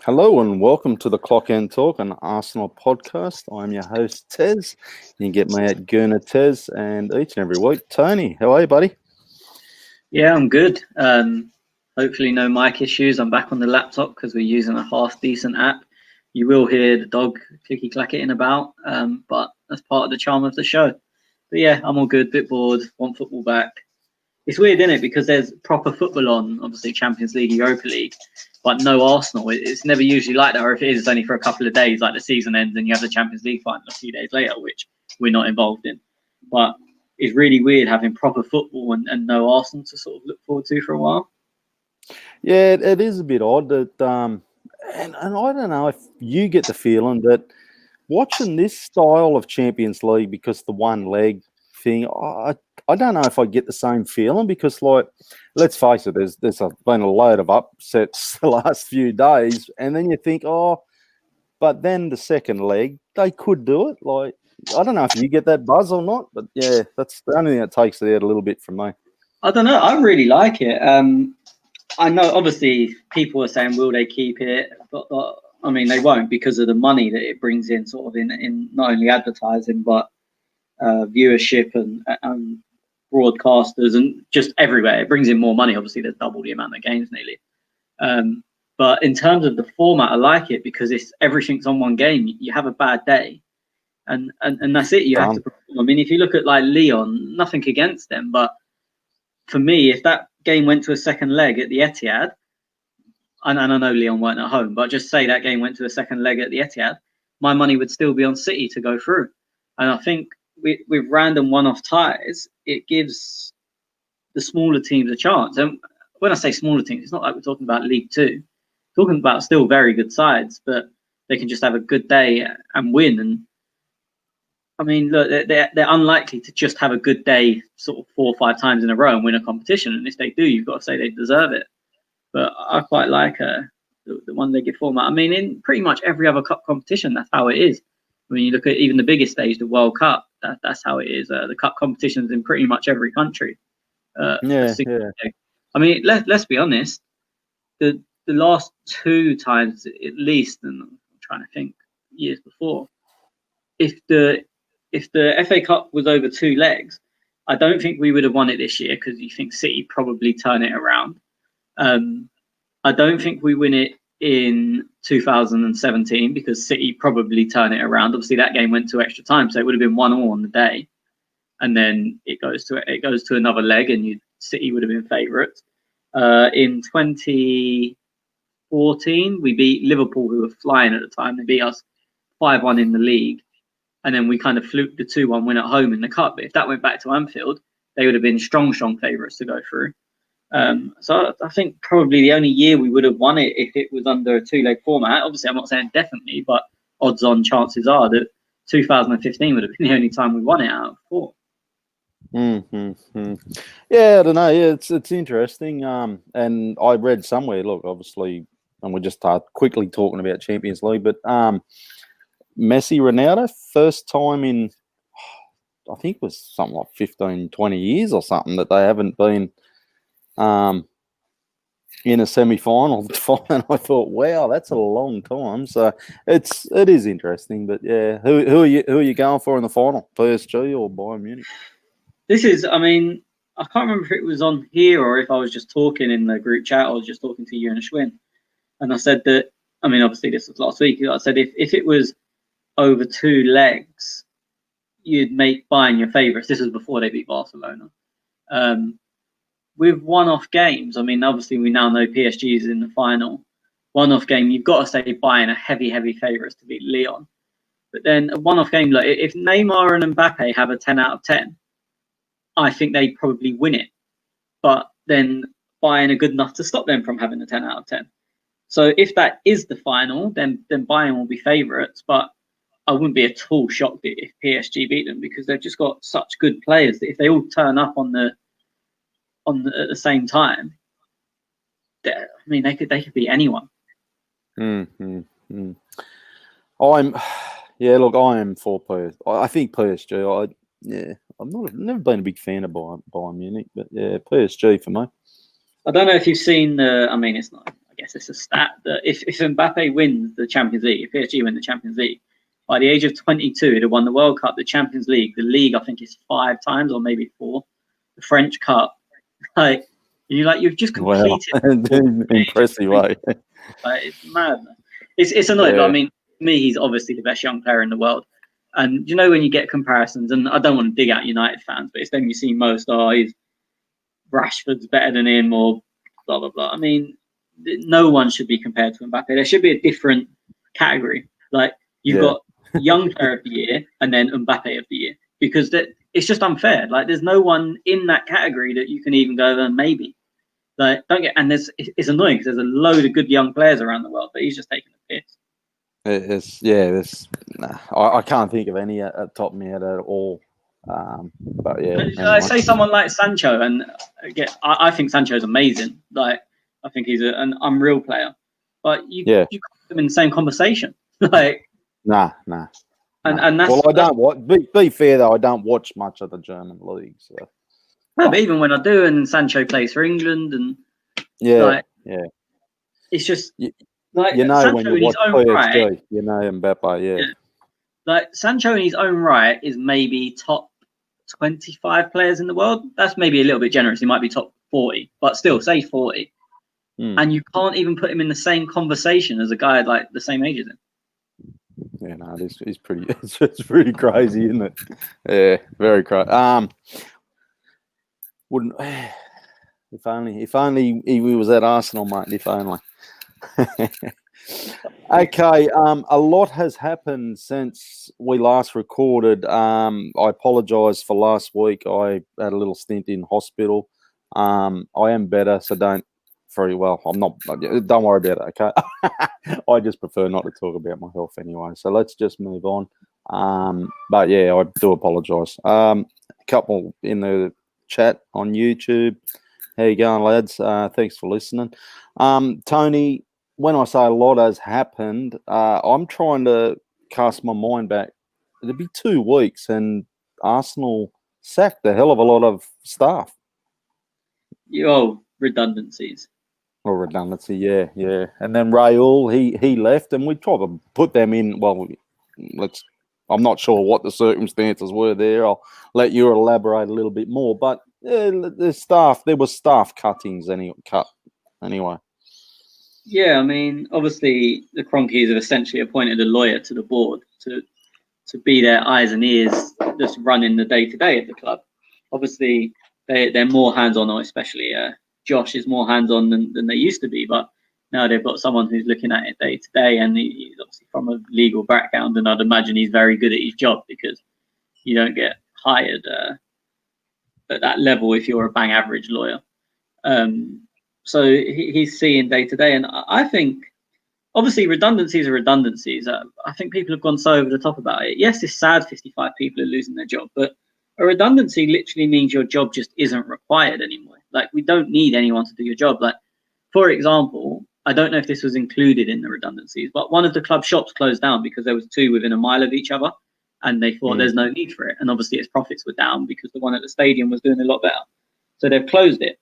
Hello and welcome to the Clock End Talk, an Arsenal podcast. I'm your host, Tez. You can get me at Gurner Tez, and each and every week, Tony. How are you, buddy? Yeah, I'm good. Hopefully no mic issues. I'm back on the laptop because we're using a half decent app. You will hear the dog clicky clacking about, but that's part of the charm of the show. But yeah, I'm all good. Bit bored. Want football back. It's weird, isn't it? Because there's proper football on, obviously Champions League, Europa League, but no Arsenal. It's never usually like that, or if it is, it's only for a couple of days. Like the season ends and you have the Champions League final a few days later, which we're not involved in. But it's really weird having proper football and no Arsenal to sort of look forward to for a while. Yeah, it is a bit odd that, and I don't know if you get the feeling that watching this style of Champions League, because the one leg thing, I don't know if I get the same feeling because, like, let's face it, there's been a load of upsets the last few days, and then you think, but then the second leg they could do it. Like, I don't know if you get that buzz or not, but yeah, that's the only thing that takes it out a little bit from me. I don't know. I really like it. I know, obviously, people are saying, will they keep it? But I mean, they won't because of the money that it brings in, sort of in not only advertising, but viewership and broadcasters and just everywhere. It brings in more money. Obviously, there's double the amount of games nearly. But in terms of the format, I like it because it's everything's on one game. You have a bad day, and that's it. You have to perform. I mean, if you look at like Leon, nothing against them, but for me, if that game went to a second leg at the Etihad, and I know Leon weren't at home, but just say that game went to a second leg at the Etihad, my money would still be on City to go through. And I think with random one-off ties, it gives the smaller teams a chance. And when I say smaller teams, it's not like we're talking about League Two. We're talking about still very good sides, but they can just have a good day and win. And I mean, look, they're unlikely to just have a good day sort of 4 or 5 times in a row and win a competition. And if they do, you've got to say they deserve it. But I quite like the one-legged format. I mean, in pretty much every other cup competition, that's how it is. I mean, you look at even the biggest stage, the World Cup, that's how it is. The cup competitions in pretty much every country. Yeah. I mean, let's be honest. The last 2 times at least, and I'm trying to think years before, if the FA Cup was over 2 legs, I don't think we would have won it this year because you think City probably turn it around. I don't think we win it in 2017 because City probably turn it around. Obviously, that game went to extra time, so it would have been 1-1 on the day, and then it goes to another leg, and City would have been favourites. In 2014, we beat Liverpool, who were flying at the time. They beat us 5-1 in the league, and then we kind of fluked the 2-1 win at home in the cup. But if that went back to Anfield, they would have been strong favourites to go through. So I think probably the only year we would have won it if it was under a 2-leg format. Obviously, I'm not saying definitely, but odds on chances are that 2015 would have been the only time we won it out of 4. Mm-hmm. Yeah, I don't know. Yeah, it's interesting. And I read somewhere. Look, obviously, and we're just quickly talking about Champions League, but Messi, Ronaldo, first time in, I think it was something like 15, 20 years or something that they haven't been in a semi-final. And I thought, wow, that's a long time. So it is interesting. But yeah, who are you going for in the final? PSG or Bayern Munich? This is, I mean, I can't remember if it was on here or if I was just talking in the group chat. I was just talking to you and Ashwin, and I said that. I mean, obviously this was last week. I said if it was over 2 legs, you'd make Bayern your favourites. This was before they beat Barcelona. With one-off games, I mean, obviously we now know PSG is in the final. One-off game, you've got to say Bayern are heavy favourites to beat Lyon. But then a one-off game, like if Neymar and Mbappe have a 10 out of 10, I think they probably win it. But then Bayern are good enough to stop them from having a 10 out of 10. So if that is the final, then Bayern will be favourites. But I wouldn't be at all shocked if PSG beat them because they've just got such good players that if they all turn up at the same time, I mean, they could beat anyone. Mm-hmm. I am for PSG. I think PSG. I've never been a big fan of Bayern Munich, but yeah, PSG for me. I don't know if you've seen I mean, it's not. I guess it's a stat that if Mbappe wins the Champions League, if PSG win the Champions League, by the age of 22, he'd have won the World Cup, the Champions League. The league, I think, is 5 times or maybe 4. The French Cup, you've just completed. Impressive, way. It's mad. It's annoying. Yeah. But I mean, to me, he's obviously the best young player in the world. And when you get comparisons, and I don't want to dig out United fans, but it's them you see most. He's Rashford's better than him, or blah blah blah. I mean, no one should be compared to Mbappe. There should be a different category. Like you've got Young Player of the Year and then Mbappe of the Year, because it's just unfair. Like there's no one in that category that you can even go maybe. Like it's annoying because there's a load of good young players around the world, but he's just taking the piss. I can't think of any at the top of my head at all. But yeah, I say someone like Sancho, and again, I think Sancho's amazing. Like I think he's an unreal player, but you can't put him in the same conversation. Like nah. And that's, well, I don't watch. Be fair though, I don't watch much of the German league. So. No, but even when I do, and Sancho plays for England, and it's just Sancho when you watch PSG, Mbappe, Like Sancho in his own right is maybe top 25 players in the world. That's maybe a little bit generous. He might be top 40, but still, say 40. And you can't even put him in the same conversation as a guy like the same age as him. Yeah, no, it's pretty. It's pretty crazy, isn't it? Yeah, very crazy. Wouldn't if only he was at Arsenal, mate. If only. Okay, a lot has happened since we last recorded. I apologise for last week. I had a little stint in hospital. I am better, so I'm not. Don't worry about it. Okay, I just prefer not to talk about my health anyway. So let's just move on. But yeah, I do apologise. A couple in the chat on YouTube. How you going, lads? Thanks for listening. Tony, when I say a lot has happened, I'm trying to cast my mind back. It'll be 2 weeks and Arsenal sacked a hell of a lot of staff. Redundancies. Or redundancy, yeah. And then Raul, he left, and we tried to put them in. Well, I'm not sure what the circumstances were there. I'll let you elaborate a little bit more. But there was staff cuttings anyway. Yeah, I mean, obviously the Cronkies have essentially appointed a lawyer to the board to be their eyes and ears, just running the day-to-day of the club. Obviously, they're more hands-on, or especially Josh is more hands-on than they used to be, but now they've got someone who's looking at it day-to-day, and he's obviously from a legal background, and I'd imagine he's very good at his job, because you don't get hired at that level if you're a bang average lawyer. So he's seeing day-to-day, and I think obviously redundancies are redundancies. I think people have gone so over the top about it. Yes, it's sad 55 people are losing their job, but a redundancy literally means your job just isn't required anymore. Like, we don't need anyone to do your job. Like, for example, I don't know if this was included in the redundancies, but one of the club shops closed down because there was 2 within a mile of each other, and they thought there's no need for it. And obviously its profits were down because the one at the stadium was doing a lot better. So they've closed it.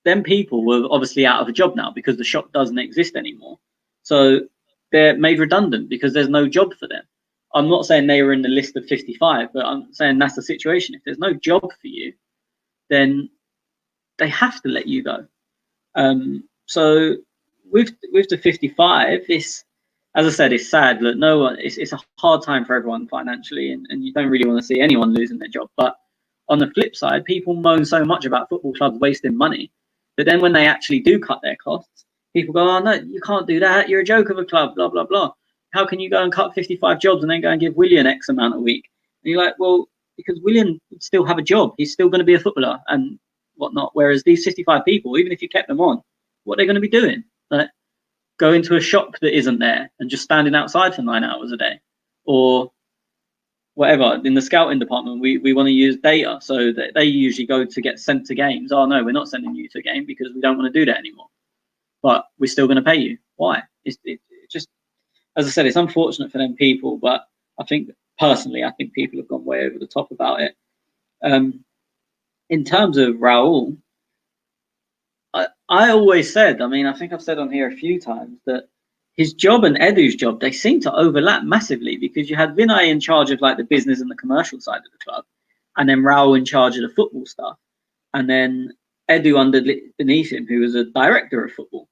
Then people were obviously out of a job now because the shop doesn't exist anymore. So they're made redundant because there's no job for them. I'm not saying they were in the list of 55, but I'm saying that's the situation. If there's no job for you, then they have to let you go. So with the 55, as I said, it's sad that no one. It's a hard time for everyone financially, and you don't really want to see anyone losing their job. But on the flip side, people moan so much about football clubs wasting money, but then when they actually do cut their costs, people go, "Oh no, you can't do that. You're a joke of a club." Blah blah blah. How can you go and cut 55 jobs and then go and give Willian X amount a week? And you're like, well, because Willian would still have a job. He's still going to be a footballer and whatnot. Whereas these 55 people, even if you kept them on, what are they going to be doing? Like, go into a shop that isn't there and just standing outside for 9 hours a day, or whatever. In the scouting department, we want to use data, so that they usually go to get sent to games. Oh no, we're not sending you to a game because we don't want to do that anymore. But we're still going to pay you. Why? It just, as I said, it's unfortunate for them people, but I think personally, people have gone way over the top about it. In terms of Raul, I always said, I mean, I think I've said on here a few times that his job and Edu's job, they seem to overlap massively because you had Vinay in charge of like the business and the commercial side of the club, and then Raul in charge of the football stuff, and then Edu beneath him, who was a director of football.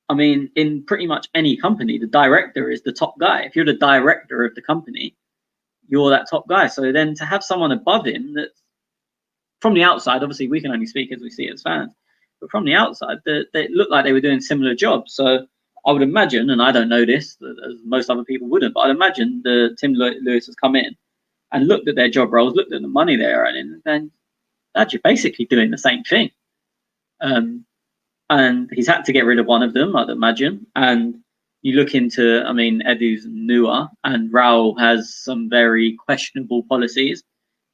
I mean, in pretty much any company, the director is the top guy. If you're the director of the company, you're that top guy. So then to have someone above him that's from the outside, obviously we can only speak as we see it as fans, but from the outside, they looked like they were doing similar jobs. So I would imagine, and I don't know this, as most other people wouldn't, but I'd imagine the Tim Lewis has come in and looked at their job roles, looked at the money they're earning, and then you're basically doing the same thing. And he's had to get rid of one of them, I'd imagine. And you look into, I mean, Edu's newer, and Raul has some very questionable policies.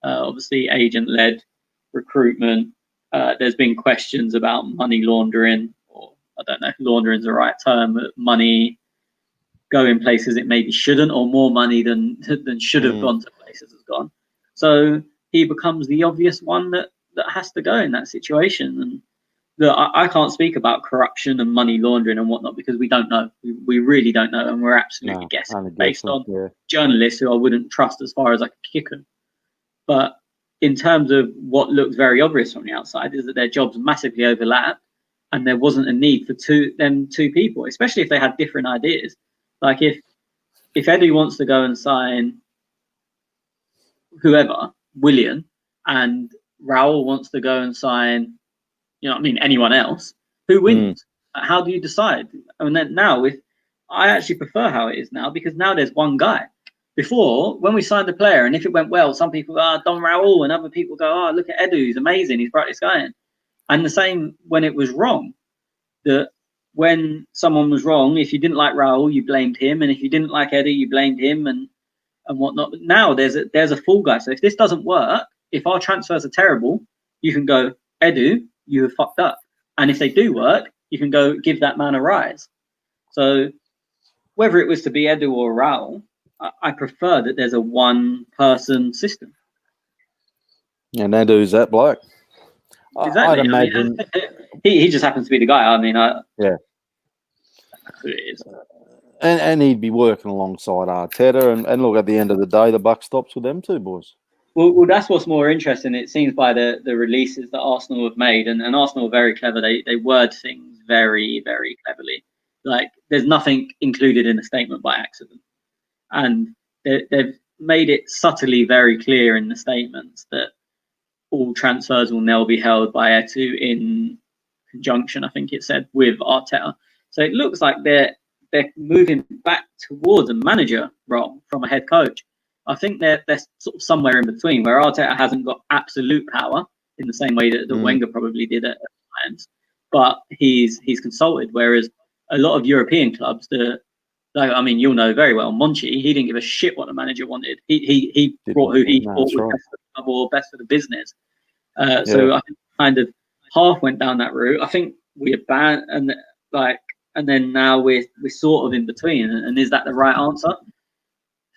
Obviously, agent-led recruitment. There's been questions about money laundering, or I don't know if laundering is the right term, but money going places it maybe shouldn't, or more money than should have gone to places has gone. So he becomes the obvious one that has to go in that situation. And look, I can't speak about corruption and money laundering and whatnot because we don't know. We really don't know, and we're absolutely guessing based on journalists who I wouldn't trust as far as I could kick them. But in terms of what looks very obvious from the outside is that their jobs massively overlap, and there wasn't a need for two people, especially if they had different ideas. Like if Edu wants to go and sign whoever, William, and Raul wants to go and sign, you know what I mean, anyone else, who wins? How do you decide? And then now, I actually prefer how it is now because now there's one guy. Before, when we signed a player, and if it went well, some people go, Don Raul, and other people go, look at Edu, he's amazing, he's brought this guy in. And the same when it was wrong, that when someone was wrong, if you didn't like Raul, you blamed him, and if you didn't like Edu, you blamed him, and whatnot. But now there's a full guy. So if this doesn't work, if our transfers are terrible, you can go, Edu, you have fucked up. And if they do work, you can go give that man a rise. So whether it was to be Edu or Raul, I prefer that there's a one-person system. And Edu's that bloke. Exactly. I'd imagine he just happens to be the guy. I mean, yeah, that's who it is. And he'd be working alongside Arteta. And look, at the end of the day, the buck stops with them two boys. Well, that's what's more interesting. It seems by the releases that Arsenal have made, and Arsenal are very clever. They word things very, very cleverly. Like there's nothing included in the statement by accident, and they've made it subtly very clear in the statements that all transfers will now be held by Edu in conjunction, I think it said, with Arteta. So it looks like they're moving back towards a manager role from a head coach. I think they're sort of somewhere in between, where Arteta hasn't got absolute power in the same way that Wenger probably did at times, but he's consulted. Whereas a lot of European clubs, I mean, you'll know very well, Monchi, he didn't give a shit what the manager wanted. He brought who he thought was best for the club or best for the business. So I think kind of half went down that route. I think we abandoned and then now we're sort of in between. And is that the right answer?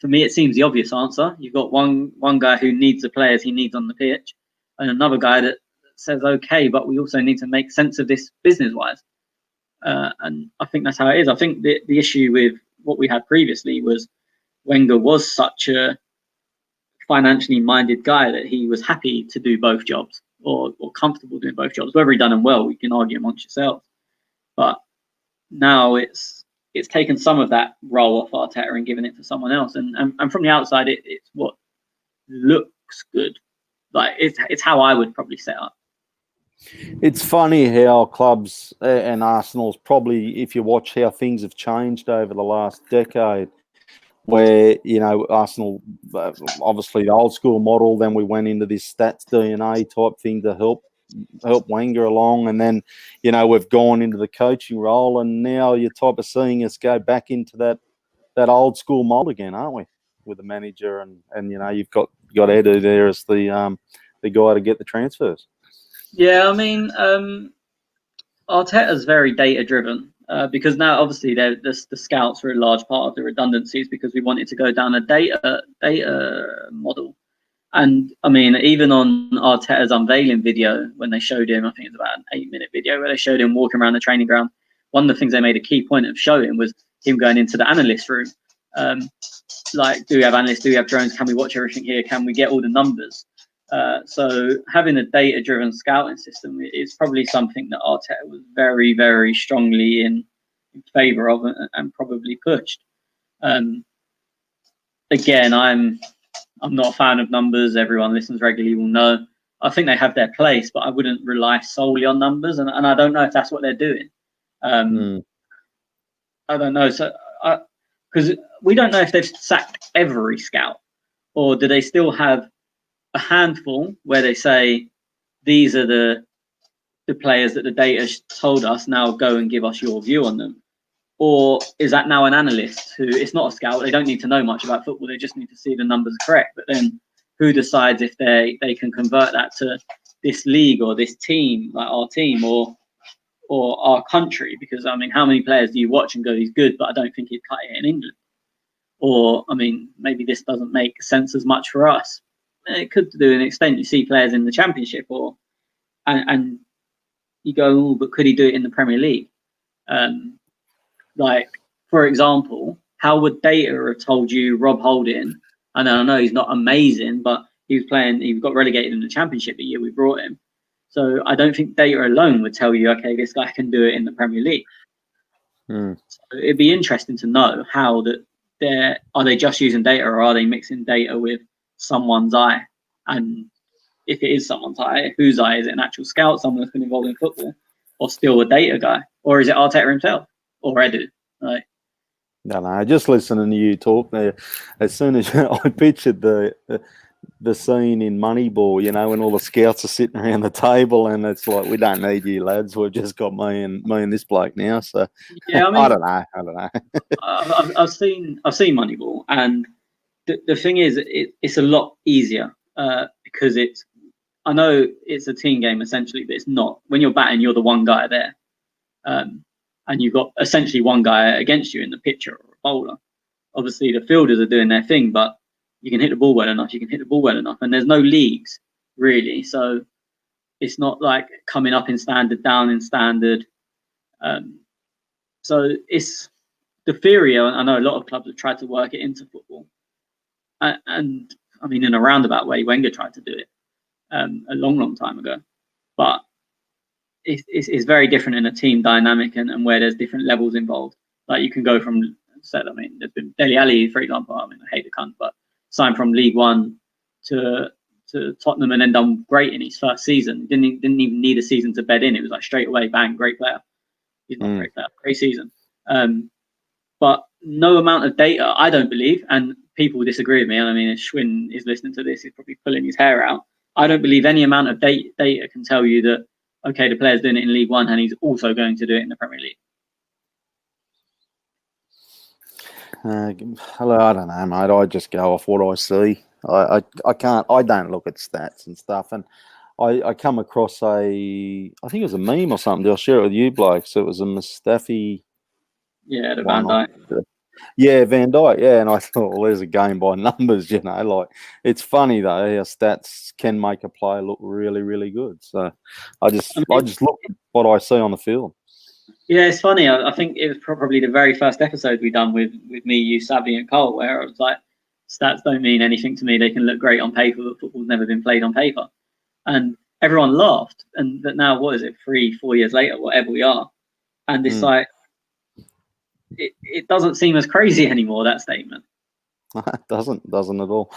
For me, it seems the obvious answer. You've got one guy who needs the players he needs on the pitch, and another guy that says, okay, but we also need to make sense of this business-wise. And I think that's how it is. I think the issue with what we had previously was Wenger was such a financially minded guy that he was happy to do both jobs or comfortable doing both jobs. Whether he done them well, we can argue amongst yourselves. But now it's taken some of that role off Arteta and given it to someone else. And from the outside, it's what looks good. Like it's how I would probably set up. It's funny how clubs and Arsenal's probably, if you watch how things have changed over the last decade, where, you know, Arsenal, obviously the old school model, then we went into this stats DNA type thing to help Wenger along, and then, you know, we've gone into the coaching role, and now you're type of seeing us go back into that old school mold again, aren't we? With the manager and you know, you've got Edu there as the guy to get the transfers. Yeah, I mean, Arteta's very data driven because now obviously the scouts are a large part of the redundancies because we wanted to go down a data model, And I mean, even on Arteta's unveiling video, when they showed him, I think it's about an 8-minute video where they showed him walking around the training ground. One of the things they made a key point of showing was him going into the analyst room. Like, do we have analysts? Do we have drones? Can we watch everything here? Can we get all the numbers? So having a data-driven scouting system is probably something that Arteta was very, very strongly in favour of and probably pushed. Again, I'm not a fan of numbers. Everyone listens regularly will know. I think they have their place, but I wouldn't rely solely on numbers, and I don't know if that's what they're doing. I don't know. So, because we don't know if they've sacked every scout, or do they still have a handful where they say these are the players that the data told us, now go and give us your view on them? Or is that now an analyst who, it's not a scout, they don't need to know much about football, they just need to see the numbers are correct? But then who decides if they can convert that to this league or this team, like our team, or our country? Because I mean, how many players do you watch and go, he's good, but I don't think he'd cut it in England? Or I mean, maybe this doesn't make sense as much for us. It could to an extent. You see players in the Championship, and you go, oh, but could he do it in the Premier League? Like, for example, how would data have told you Rob Holding? And I know he's not amazing, but he got relegated in the Championship the year we brought him. So I don't think data alone would tell you, okay, this guy can do it in the Premier League. So it'd be interesting to know how are they just using data, or are they mixing data with someone's eye? And if it is someone's eye, whose eye? Is it an actual scout, someone that's been involved in football, or still a data guy? Or is it Arteta himself? Or Edu? Like, no, just listening to you talk there, as soon as I pictured the scene in Moneyball, you know, when all the scouts are sitting around the table, and it's like, we don't need you lads, we've just got me and this bloke now. So yeah, I mean, I don't know. I've seen Moneyball, and the thing is, it's a lot easier because I know it's a team game essentially, but it's not. When you're batting, you're the one guy there. And you've got essentially one guy against you in the pitcher or a bowler. Obviously, the fielders are doing their thing, but you can hit the ball well enough. And there's no leagues, really. So it's not like coming up in standard, down in standard. So it's the theory. I know a lot of clubs have tried to work it into football. And I mean, in a roundabout way, Wenger tried to do it a long, long time ago. But it's very different in a team dynamic and where there's different levels involved. Like, you can go from, I mean, there's been Dele Alli, for example. I mean, I hate the cunt, but signed from League One to Tottenham and then done great in his first season. Didn't even need a season to bed in. It was like straight away, bang, great player. He's not a great player, great season. But no amount of data, I don't believe, and people will disagree with me. And I mean, if Schwinn is listening to this, he's probably pulling his hair out. I don't believe any amount of data can tell you that, okay, the player's doing it in League One and he's also going to do it in the Premier League. Hello, I don't know, mate. I just go off what I see. I don't look at stats and stuff. And I come across I think it was a meme or something. I'll share it with you, blokes. It was a Mustafi. Yeah, the Van Dijk. Yeah, Van Dijk. Yeah, and I thought, well, there's a game by numbers, you know. Like, it's funny though how stats can make a player look really, really good. So I just look at what I see on the field. Yeah, it's funny. I think it was probably the very first episode we done with me, you, Savvy, and Cole, where I was like, stats don't mean anything to me. They can look great on paper, but football's never been played on paper. And everyone laughed. And that now, what is it, 3-4 years later, whatever we are, and it's like, it doesn't seem as crazy anymore, that statement. It doesn't at all.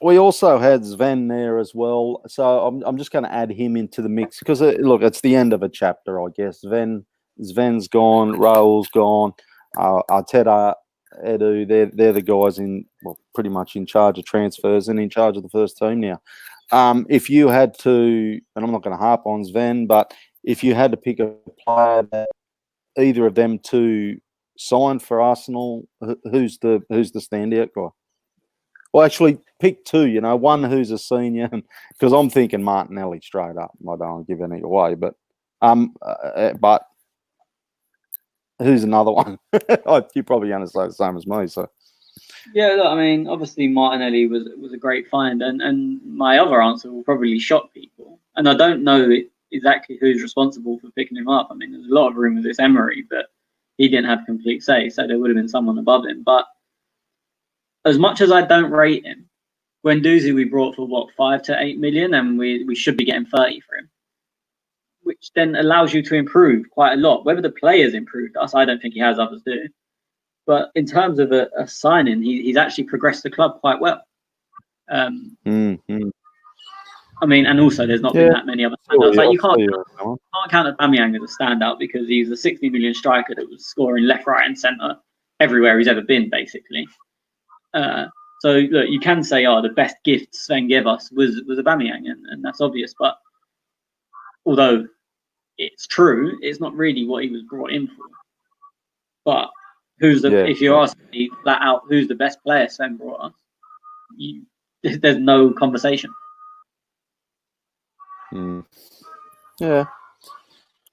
We also had Sven there as well, so I'm just going to add him into the mix because look, it's the end of a chapter, I guess. Sven's gone, Raul's gone, Arteta, Edu, they're the guys pretty much in charge of transfers and in charge of the first team now. If you had to, and I'm not going to harp on Sven, but if you had to pick a player that either of them two signed for Arsenal, who's the standout guy? Well, actually, pick two. You know, one who's a senior, because I'm thinking Martinelli straight up. I don't want to give any away, but who's another one? You're probably going to say the same as me. So Yeah, look, I mean, obviously Martinelli was a great find, and my other answer will probably shock people, and I don't know exactly who's responsible for picking him up. I mean, there's a lot of rumours it's Emery, but he didn't have complete say, so there would have been someone above him. But as much as I don't rate him, Guendouzi we brought for what, 5 to 8 million, and we should be getting 30 for him, which then allows you to improve quite a lot. Whether the players improved us, I don't think he has. Others do. But in terms of a signing, he's actually progressed the club quite well. I mean, and also there's not been that many other standouts. Like you can't count Aubameyang as a standout because he's a 60 million striker that was scoring left, right, and centre everywhere he's ever been, basically. So look, you can say, the best gift Sven gave us was Aubameyang, and that's obvious. But although it's true, it's not really what he was brought in for. But if you ask me flat out, who's the best player Sven brought us? There's no conversation. Yeah.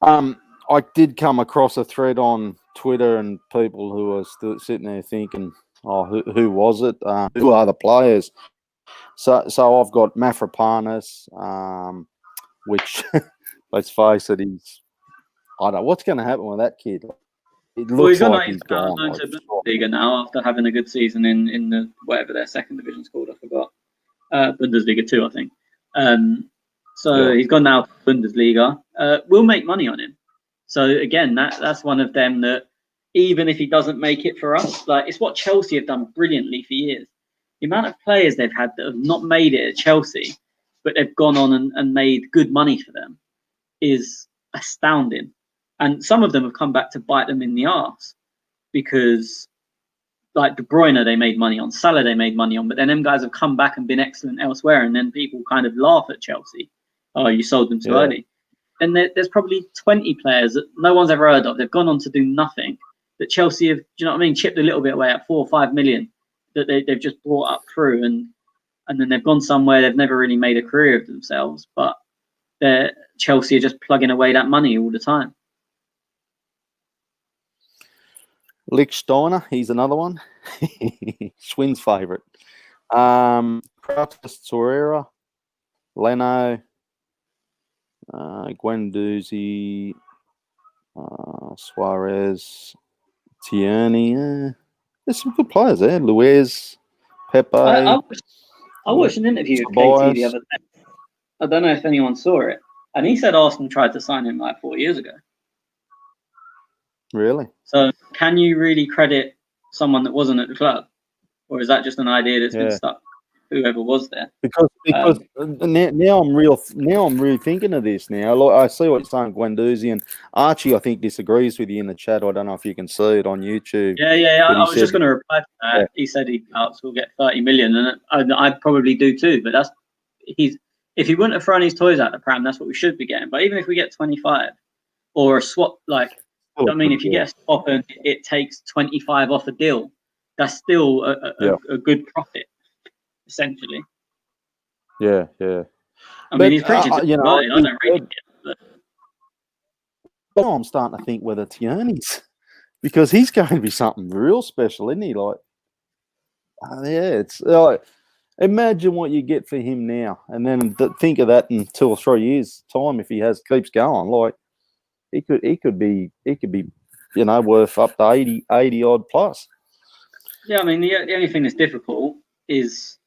I did come across a thread on Twitter and people who are still sitting there thinking, who was it? Who are the players? So I've got Mafropanos, which, let's face it, I don't know what's going to happen with that kid. It looks like he's gone. Going to Bundesliga now after having a good season in the whatever their second division's called. I forgot. Bundesliga 2, I think. He's gone now to Bundesliga. We'll make money on him. So again, that's one of them that even if he doesn't make it for us, like it's what Chelsea have done brilliantly for years. The amount of players they've had that have not made it at Chelsea, but they've gone on and made good money for them is astounding. And some of them have come back to bite them in the arse because, like De Bruyne, they made money on. Salah, they made money on. But then them guys have come back and been excellent elsewhere. And then people kind of laugh at Chelsea. Oh, you sold them too early. And there's probably 20 players that no one's ever heard of. They've gone on to do nothing. That Chelsea have, do you know what I mean, chipped a little bit away at 4 or 5 million that they've just brought up through. And then they've gone somewhere they've never really made a career of themselves. But Chelsea are just plugging away that money all the time. Lichtsteiner, he's another one. Schwinn's favourite. Kratos Torreira, Leno, Guendouzi, Suarez, Tierney. There's some good players there. Luiz, Pepe. I watched an interview with KT the other day. I don't know if anyone saw it. And he said Arsenal tried to sign him like 4 years ago. Really? So can you really credit someone that wasn't at the club? Or is that just an idea that's been stuck? Whoever was there. Because now I'm really thinking of this now. Like, I see what you're saying, Guendouzi, and Archie I think disagrees with you in the chat. I don't know if you can see it on YouTube. Yeah. I was just going to reply to that. Yeah. He said will get 30 million, and I'd probably do too. But if he wouldn't have thrown his toys out the pram, that's what we should be getting. But even if we get 25 or a swap, if you get a swap and it takes 25 off a deal, that's still a good profit, essentially. Yeah. I mean, he's preaching to the right. I don't rate it. But I'm starting to think whether Tierney's, because he's going to be something real special, isn't he? Like, it's like, imagine what you get for him now, and then think of that in 2 or 3 years' time if he keeps going. Like, he could be, worth up to 80 odd plus. Yeah, I mean, the only thing that's difficult is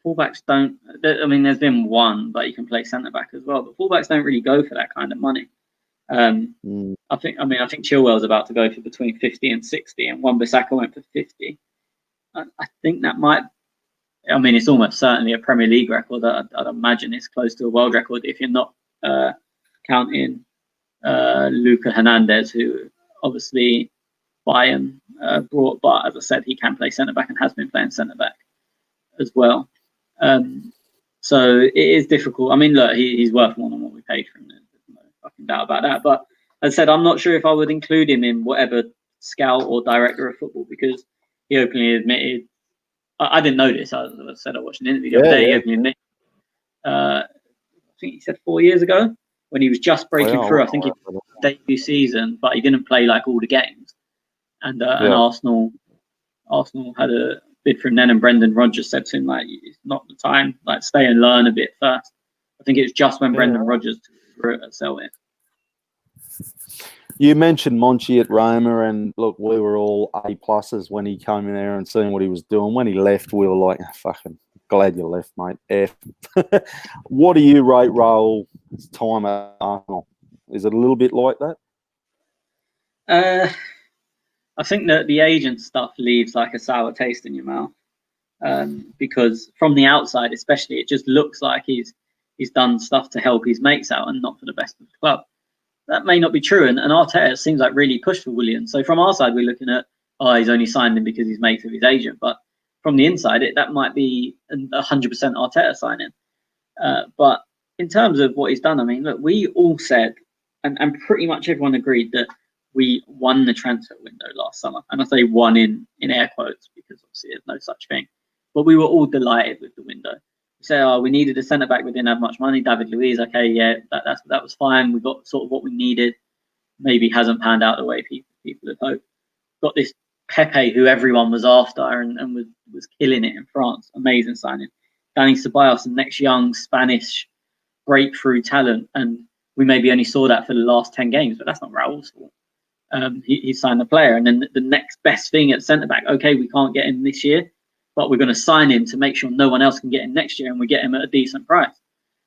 fullbacks don't. I mean, there's been one, but you can play centre back as well. But fullbacks don't really go for that kind of money. I think Chilwell's about to go for between 50 and 60, and Wan-Bissaka went for 50. I think that might. I mean, it's almost certainly a Premier League record. I'd imagine it's close to a world record if you're not counting Luca Hernandez, who obviously Bayern brought, but as I said, he can play centre back and has been playing centre back as well. So it is difficult. I mean, look, he's worth more than what we paid for him. There's no fucking doubt about that. But as I said, I'm not sure if I would include him in whatever scout or director of football, because he openly admitted. I didn't know this. I said I watched an interview the other day. He openly admitted. I think he said 4 years ago when he was just breaking through. I think he debut season, but he didn't play like all the games. And Arsenal Arsenal had a bid for him then, and Brendan Rodgers said to him, like, it's not the time, like, stay and learn a bit first. I think it was just when Brendan Rodgers took it at Celtic. You mentioned Monchi at Roma, and look, we were all A pluses when he came in there and seeing what he was doing. When he left, we were like, fucking glad you left, mate. F. What do you rate Raul's time at Arsenal? Is it a little bit like that? I think that the agent stuff leaves like a sour taste in your mouth, because from the outside, especially, it just looks like he's done stuff to help his mates out and not for the best of the club. That may not be true, and Arteta seems like really pushed for Willian. So from our side, we're looking at, he's only signed him because he's mates with his agent. But from the inside, that might be 100% Arteta signing. But in terms of what he's done, I mean, look, we all said, and pretty much everyone agreed that we won the transfer window last summer. And I say won in air quotes because obviously there's no such thing. But we were all delighted with the window. We say, we needed a centre-back. We didn't have much money. David Luiz, okay, yeah, that was fine. We got sort of what we needed. Maybe hasn't panned out the way people had hoped. Got this Pepe, who everyone was after and was killing it in France. Amazing signing. Dani Ceballos, the next young Spanish breakthrough talent. And we maybe only saw that for the last 10 games, but that's not Raul's fault. He signed the player. And then the next best thing at centre-back, okay, we can't get him this year, but we're going to sign him to make sure no one else can get him next year, and we get him at a decent price.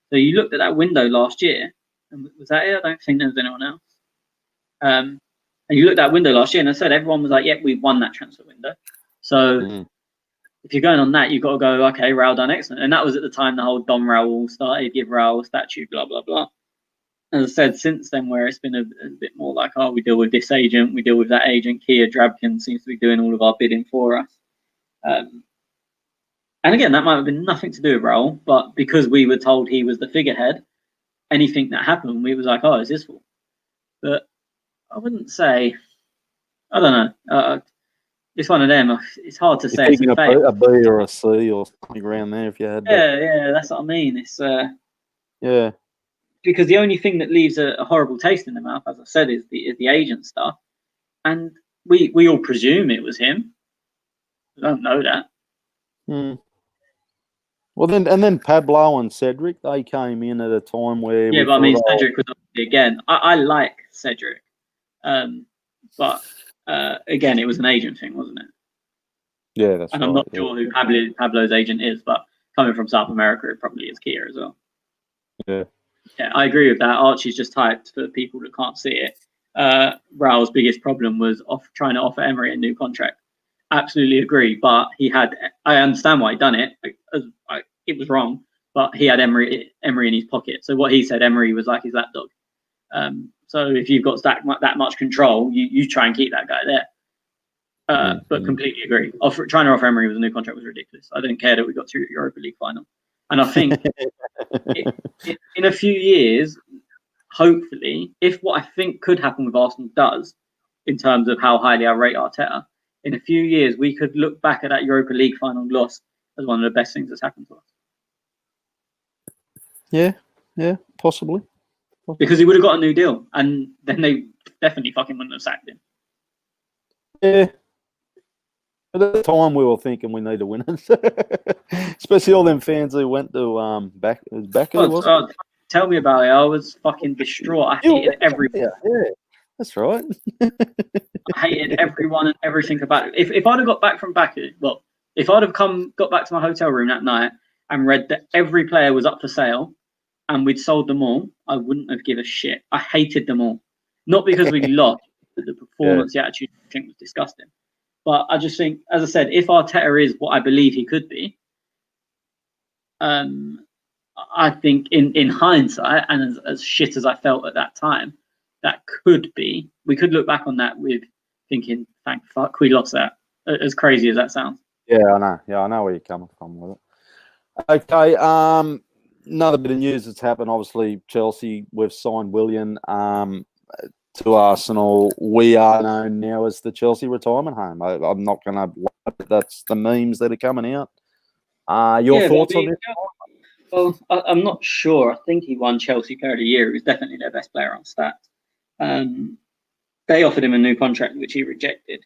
So you looked at that window last year, and was that it? I don't think there was anyone else. And you looked at that window last year, and I said everyone was like, "Yep, we've won that transfer window." So if you're going on that, you've got to go, "Okay, Raul done excellent." And that was at the time the whole Don Raul started, give Raul a statue, blah blah blah. As I said, since then, where it's been a bit more like, we deal with this agent, we deal with that agent. Kia Drabkin seems to be doing all of our bidding for us. And again, that might have been nothing to do with Raul, but because we were told he was the figurehead, anything that happened, we was like, it's his fault. But I wouldn't say, I don't know. It's one of them. It's hard to say. It's a B or a C or something around there if you had. Yeah, that's what I mean. It's yeah. Because the only thing that leaves a horrible taste in the mouth, as I said, is the agent stuff, and we all presume it was him. We don't know that. Well, then Pablo and Cedric, they came in at a time where but I mean, Cedric was obviously, again. I like Cedric, but again, it was an agent thing, wasn't it? Yeah, that's right. And I'm not sure who Pablo's agent is, but coming from South America, it probably is Kia as well. Yeah. Yeah, I agree with that. Archie's just typed for people that can't see it. Raul's biggest problem was trying to offer Emery a new contract. Absolutely agree, but I understand why he done it. It was wrong, but he had Emery in his pocket. So what he said, Emery was like his lapdog. So if you've got that much control, you try and keep that guy there. But completely agree. Trying to offer Emery with a new contract was ridiculous. I didn't care that we got to the Europa League final. And I think in a few years, hopefully, if what I think could happen with Arsenal does, in terms of how highly I rate Arteta, in a few years, we could look back at that Europa League final loss as one of the best things that's happened to us. Yeah, possibly. Because he would have got a new deal, and then they definitely fucking wouldn't have sacked him. Yeah. At the time, we were thinking we need to win it. Especially all them fans who went to Baku. Tell me about it. I was fucking distraught. I hated everyone. Yeah, that's right. I hated everyone and everything about it. If I'd have got back from Baku, if I'd have got back to my hotel room that night and read that every player was up for sale and we'd sold them all, I wouldn't have given a shit. I hated them all. Not because we lost, but the performance, the attitude, I think was disgusting. But I just think, as I said, if Arteta is what I believe he could be, I think in hindsight, and as shit as I felt at that time, we could look back on that with thinking, thank fuck we lost that, as crazy as that sounds. Yeah, I know. Yeah, I know where you're coming from with it. Okay, another bit of news that's happened, obviously, Chelsea, we've signed Willian to Arsenal. We are known now as the Chelsea retirement home. I'm not going to lie, that's the memes that are coming out. Your thoughts on this? Well, I'm not sure. I think he won Chelsea Player of the Year. He was definitely their best player on stats. They offered him a new contract, which he rejected.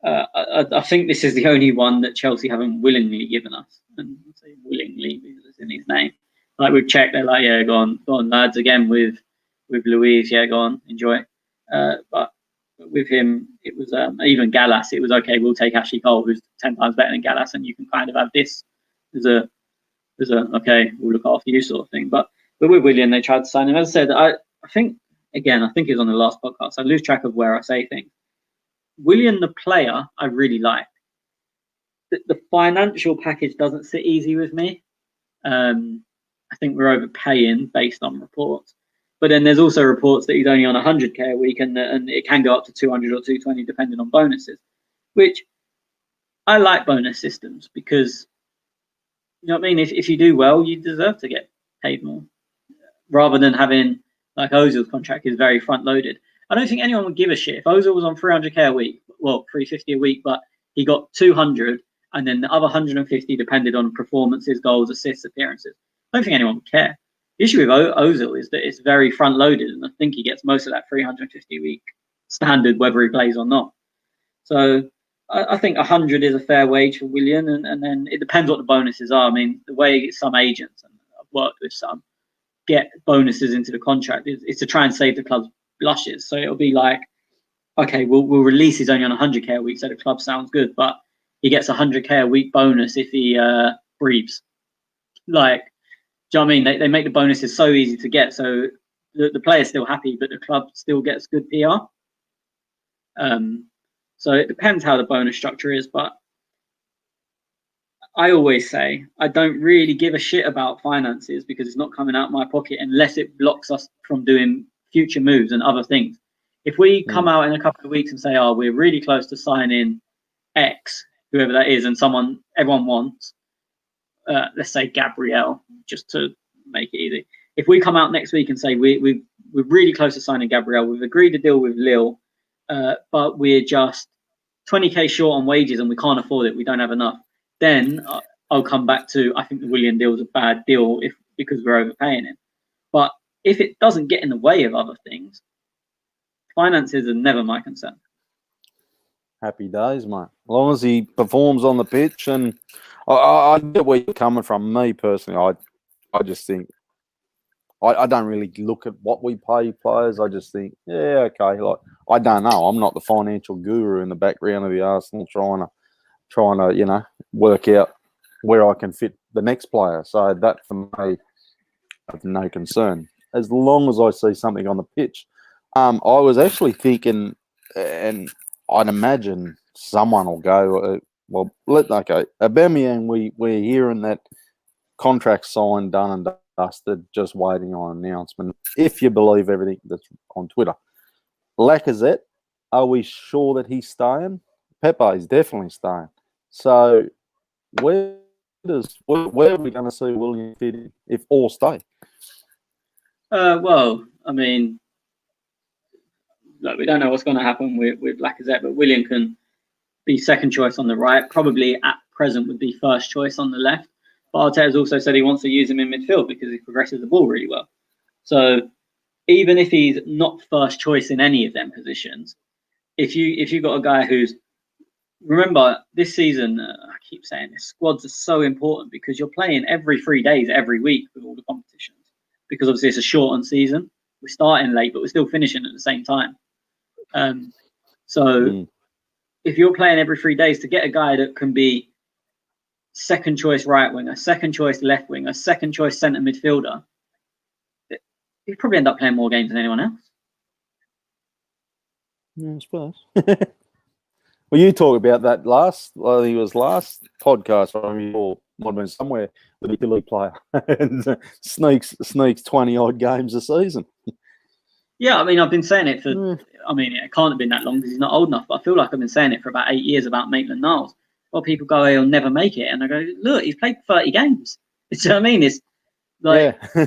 I think this is the only one that Chelsea haven't willingly given us, and I say willingly because it's in his name. Like we've checked, they're like, yeah, go on, lads. Again with Louise, yeah, go on, enjoy. But with him, it was even Gallas. It was okay. We'll take Ashley Cole, who's 10 times better than Gallas, and you can kind of have this as a okay, we'll look after you sort of thing. But with Willian, they tried to sign him. As I said, I think it was on the last podcast. I lose track of where I say things. Willian, the player, I really like. The financial package doesn't sit easy with me. I think we're overpaying based on reports. But then there's also reports that he's only on 100k a week, and it can go up to 200 or 220 depending on bonuses, which I like bonus systems because, you know what I mean? If you do well, you deserve to get paid more, rather than having, like, Ozil's contract is very front loaded. I don't think anyone would give a shit if Ozil was on 300k a week, well, 350 a week, but he got 200, and then the other 150 depended on performances, goals, assists, appearances. I don't think anyone would care. The issue with Ozil is that it's very front loaded, and I think he gets most of that 350 a week standard, whether he plays or not. So I think 100 is a fair wage for Willian, and then it depends what the bonuses are. I mean, the way some agents, and I've worked with some, get bonuses into the contract is to try and save the club's blushes. So it'll be like, okay, we'll release he's only on 100k a week, so the club sounds good, but he gets 100k a week bonus if he breathes. Like, do you know what I mean? They make the bonuses so easy to get, so the player's still happy, but the club still gets good PR. So it depends how the bonus structure is, but I always say I don't really give a shit about finances because it's not coming out of my pocket unless it blocks us from doing future moves and other things. If we come out in a couple of weeks and say, oh, we're really close to signing X, whoever that is, and everyone wants, let's say Gabriel, just to make it easy. If we come out next week and say we're really close to signing Gabriel, we've agreed to deal with Lille, but we're just 20k short on wages and we can't afford it, we don't have enough, then I'll come back to, I think the Willian deal is a bad deal because we're overpaying him. But if it doesn't get in the way of other things, finances are never my concern. Happy days, mate. As long as he performs on the pitch, and I get where you're coming from. Me personally, I just think I don't really look at what we pay players. I just think, yeah, okay. Like, I don't know. I'm not the financial guru in the background of the Arsenal trying to work out where I can fit the next player. So that for me, I have no concern as long as I see something on the pitch. I was actually thinking, and I'd imagine someone will go. Aubameyang, we're hearing that contract signed, done and dusted, just waiting on announcement. If you believe everything that's on Twitter, Lacazette, are we sure that he's staying? Pepe is definitely staying. So where are we going to see Willian fit in if all stay? Well, I mean, look, we don't know what's going to happen with Lacazette, but Willian can be second choice on the right. Probably at present would be first choice on the left. But Arteta's also said he wants to use him in midfield because he progresses the ball really well. So even if he's not first choice in any of them positions, if you've got a guy who's, remember this season, I keep saying this, squads are so important because you're playing every 3 days, every week with all the competitions. Because obviously it's a shortened season. We're starting late, but we're still finishing at the same time. If you're playing every 3 days, to get a guy that can be second choice right winger, second choice left winger, second choice centre midfielder, you probably end up playing more games than anyone else. Yeah, I suppose. Well, you talked about that last podcast, or might have been somewhere, with a Billy player and sneaks 20 odd games a season. Yeah, I mean, I've been saying it for, I mean, it can't have been that long because he's not old enough, but I feel like I've been saying it for about 8 years about Maitland-Niles. Well, people go, he'll never make it. And I go, look, he's played 30 games. You know what I mean? It's like, he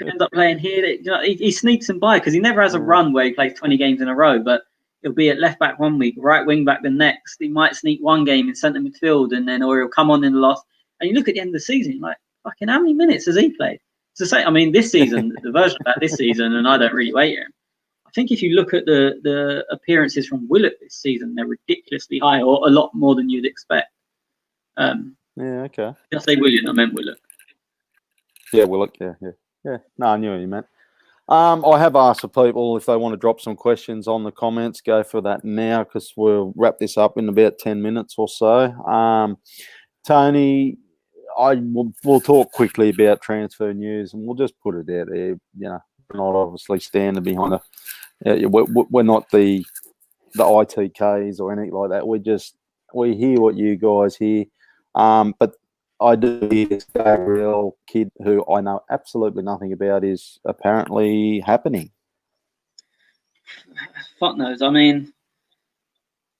ends up playing here. You know, he sneaks him by because he never has a run where he plays 20 games in a row, but he'll be at left back 1 week, right wing back the next. He might sneak one game in centre midfield, or he'll come on in the last. And you look at the end of the season, like, fucking how many minutes has he played? To say, I mean, this season, the version of that this season, and I don't really rate him. I think if you look at the appearances from Willock this season, they're ridiculously high, or a lot more than you'd expect. Yeah, okay. Did I say William? I meant Willock. Yeah, Willock. Yeah. No, I knew what you meant. I have asked for people if they want to drop some questions on the comments. Go for that now because we'll wrap this up in about 10 minutes or so. Tony, we'll talk quickly about transfer news and we'll just put it out there. You know, we're not obviously standing behind we're not the ITKs or anything like that. We hear what you guys hear. But I do hear this Gabriel kid who I know absolutely nothing about is apparently happening. Fuck knows. I mean,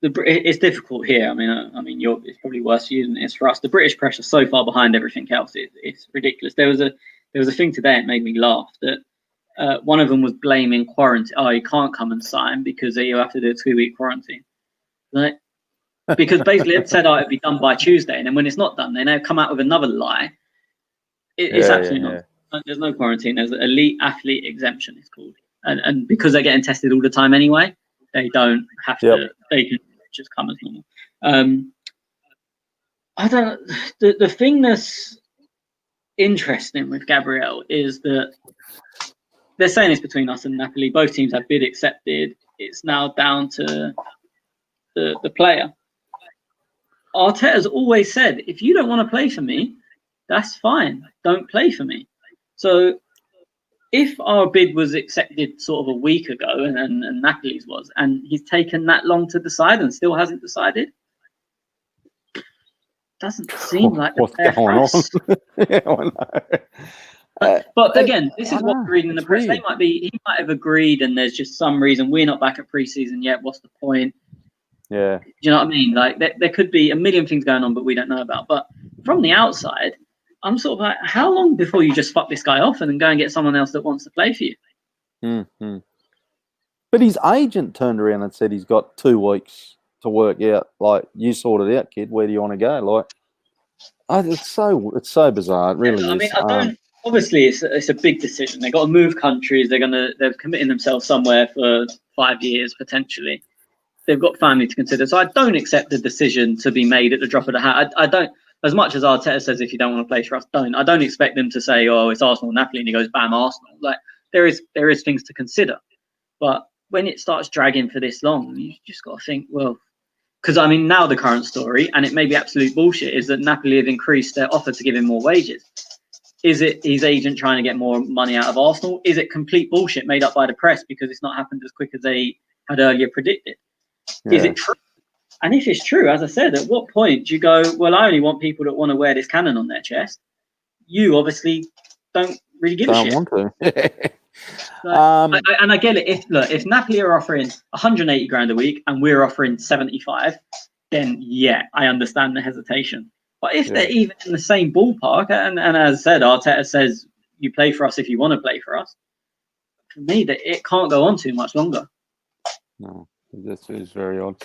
it's difficult here. I mean, it's probably worse for you than it is for us. The British press is so far behind everything else. It's ridiculous. There was a thing today that made me laugh that one of them was blaming quarantine. Oh, you can't come and sign because you have to do a 2-week quarantine. Like, because basically it said it'd be done by Tuesday, and then when it's not done, they now come out with another lie. It's absolutely not. There's no quarantine. There's an elite athlete exemption. It's called, and because they're getting tested all the time anyway, they don't have to. They can just come as normal. I don't. The thing that's interesting with Gabriel is that they're saying it's between us and Napoli. Both teams have bid accepted. It's now down to the player. Arteta's always said, if you don't want to play for me, that's fine. Don't play for me. So if our bid was accepted sort of a week ago and Napoli's was, and he's taken that long to decide and still hasn't decided, doesn't seem like what's going on. Yeah, I know. But again, this is what we're reading in the press. He might have agreed, and there's just some reason we're not back at pre-season yet. What's the point? Yeah. Do you know what I mean? Like there could be a million things going on, but we don't know about. But from the outside, I'm sort of like, how long before you just fuck this guy off and then go and get someone else that wants to play for you? Mm-hmm. But his agent turned around and said he's got 2 weeks to work out. Like, you sort it out, kid. Where do you want to go? Like, it's so bizarre. It really is. I mean, I don't. Obviously, it's a big decision. They've got to move countries. They're committing themselves somewhere for 5 years potentially. They've got family to consider. So I don't accept the decision to be made at the drop of the hat. I don't. As much as Arteta says, if you don't want to play for us, don't. I don't expect them to say, "Oh, it's Arsenal, Napoli," and he goes, "Bam, Arsenal." Like there is things to consider, but when it starts dragging for this long, you just got to think, well, because I mean, now the current story, and it may be absolute bullshit, is that Napoli have increased their offer to give him more wages. Is it his agent trying to get more money out of Arsenal? Is it complete bullshit made up by the press because it's not happened as quick as they had earlier predicted? Yeah. Is it true? And if it's true, as I said, at what point do you go, well, I only want people that want to wear this cannon on their chest? You obviously don't really give a shit. Don't want to. And I get it. If Napoli are offering 180 grand a week and we're offering 75, then yeah, I understand the hesitation. But if they're even in the same ballpark, and as I said, Arteta says you play for us if you want to play for us, for me, that it can't go on too much longer. No, this is very odd.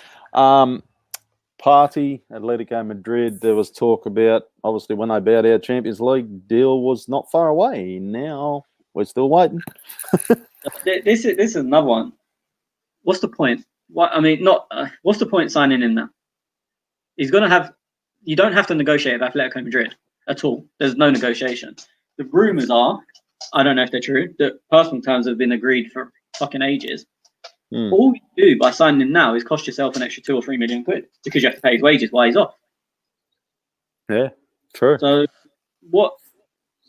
Party, Atletico Madrid, there was talk about, obviously, when they bowed out Champions League, deal was not far away. Now we're still waiting. This is another one. What's the point? What's the point signing him now? He's going to have. You don't have to negotiate with Atletico Madrid at all. There's no negotiation. The rumours are, I don't know if they're true, that personal terms have been agreed for fucking ages. All you do by signing him now is cost yourself an extra 2 or 3 million quid because you have to pay his wages while he's off. Yeah, true. So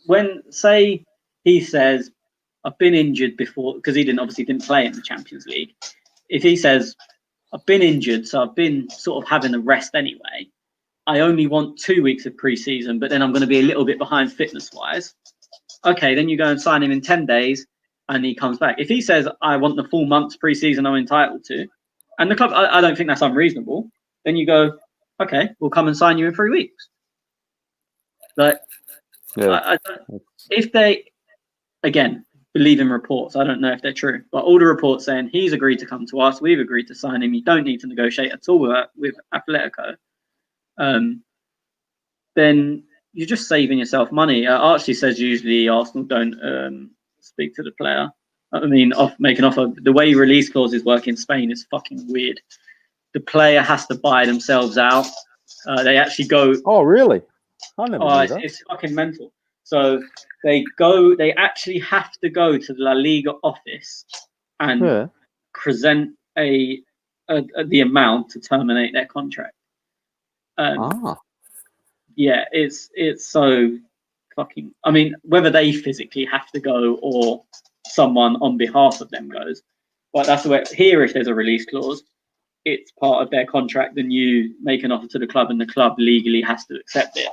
when say he says, I've been injured before, because he didn't play in the Champions League. If he says, I've been injured, so I've been sort of having a rest anyway. I only want 2 weeks of pre-season, but then I'm going to be a little bit behind fitness-wise. Okay, then you go and sign him in 10 days, and he comes back. If he says, I want the full month's pre-season I'm entitled to, and the club, I don't think that's unreasonable, then you go, okay, we'll come and sign you in 3 weeks. But if they, again, believe in reports, I don't know if they're true, but all the reports saying he's agreed to come to us, we've agreed to sign him, you don't need to negotiate at all with Atletico, then you're just saving yourself money. Archie says usually Arsenal don't speak to the player. I mean, make an offer. The way release clauses work in Spain is fucking weird. The player has to buy themselves out. They actually go. Oh, really? I never knew that. It's fucking mental. So they actually have to go to the La Liga office and present the amount to terminate their contract. Yeah, it's so fucking. I mean, whether they physically have to go or someone on behalf of them goes, but that's the way. Here, if there's a release clause, it's part of their contract, and you make an offer to the club, and the club legally has to accept it.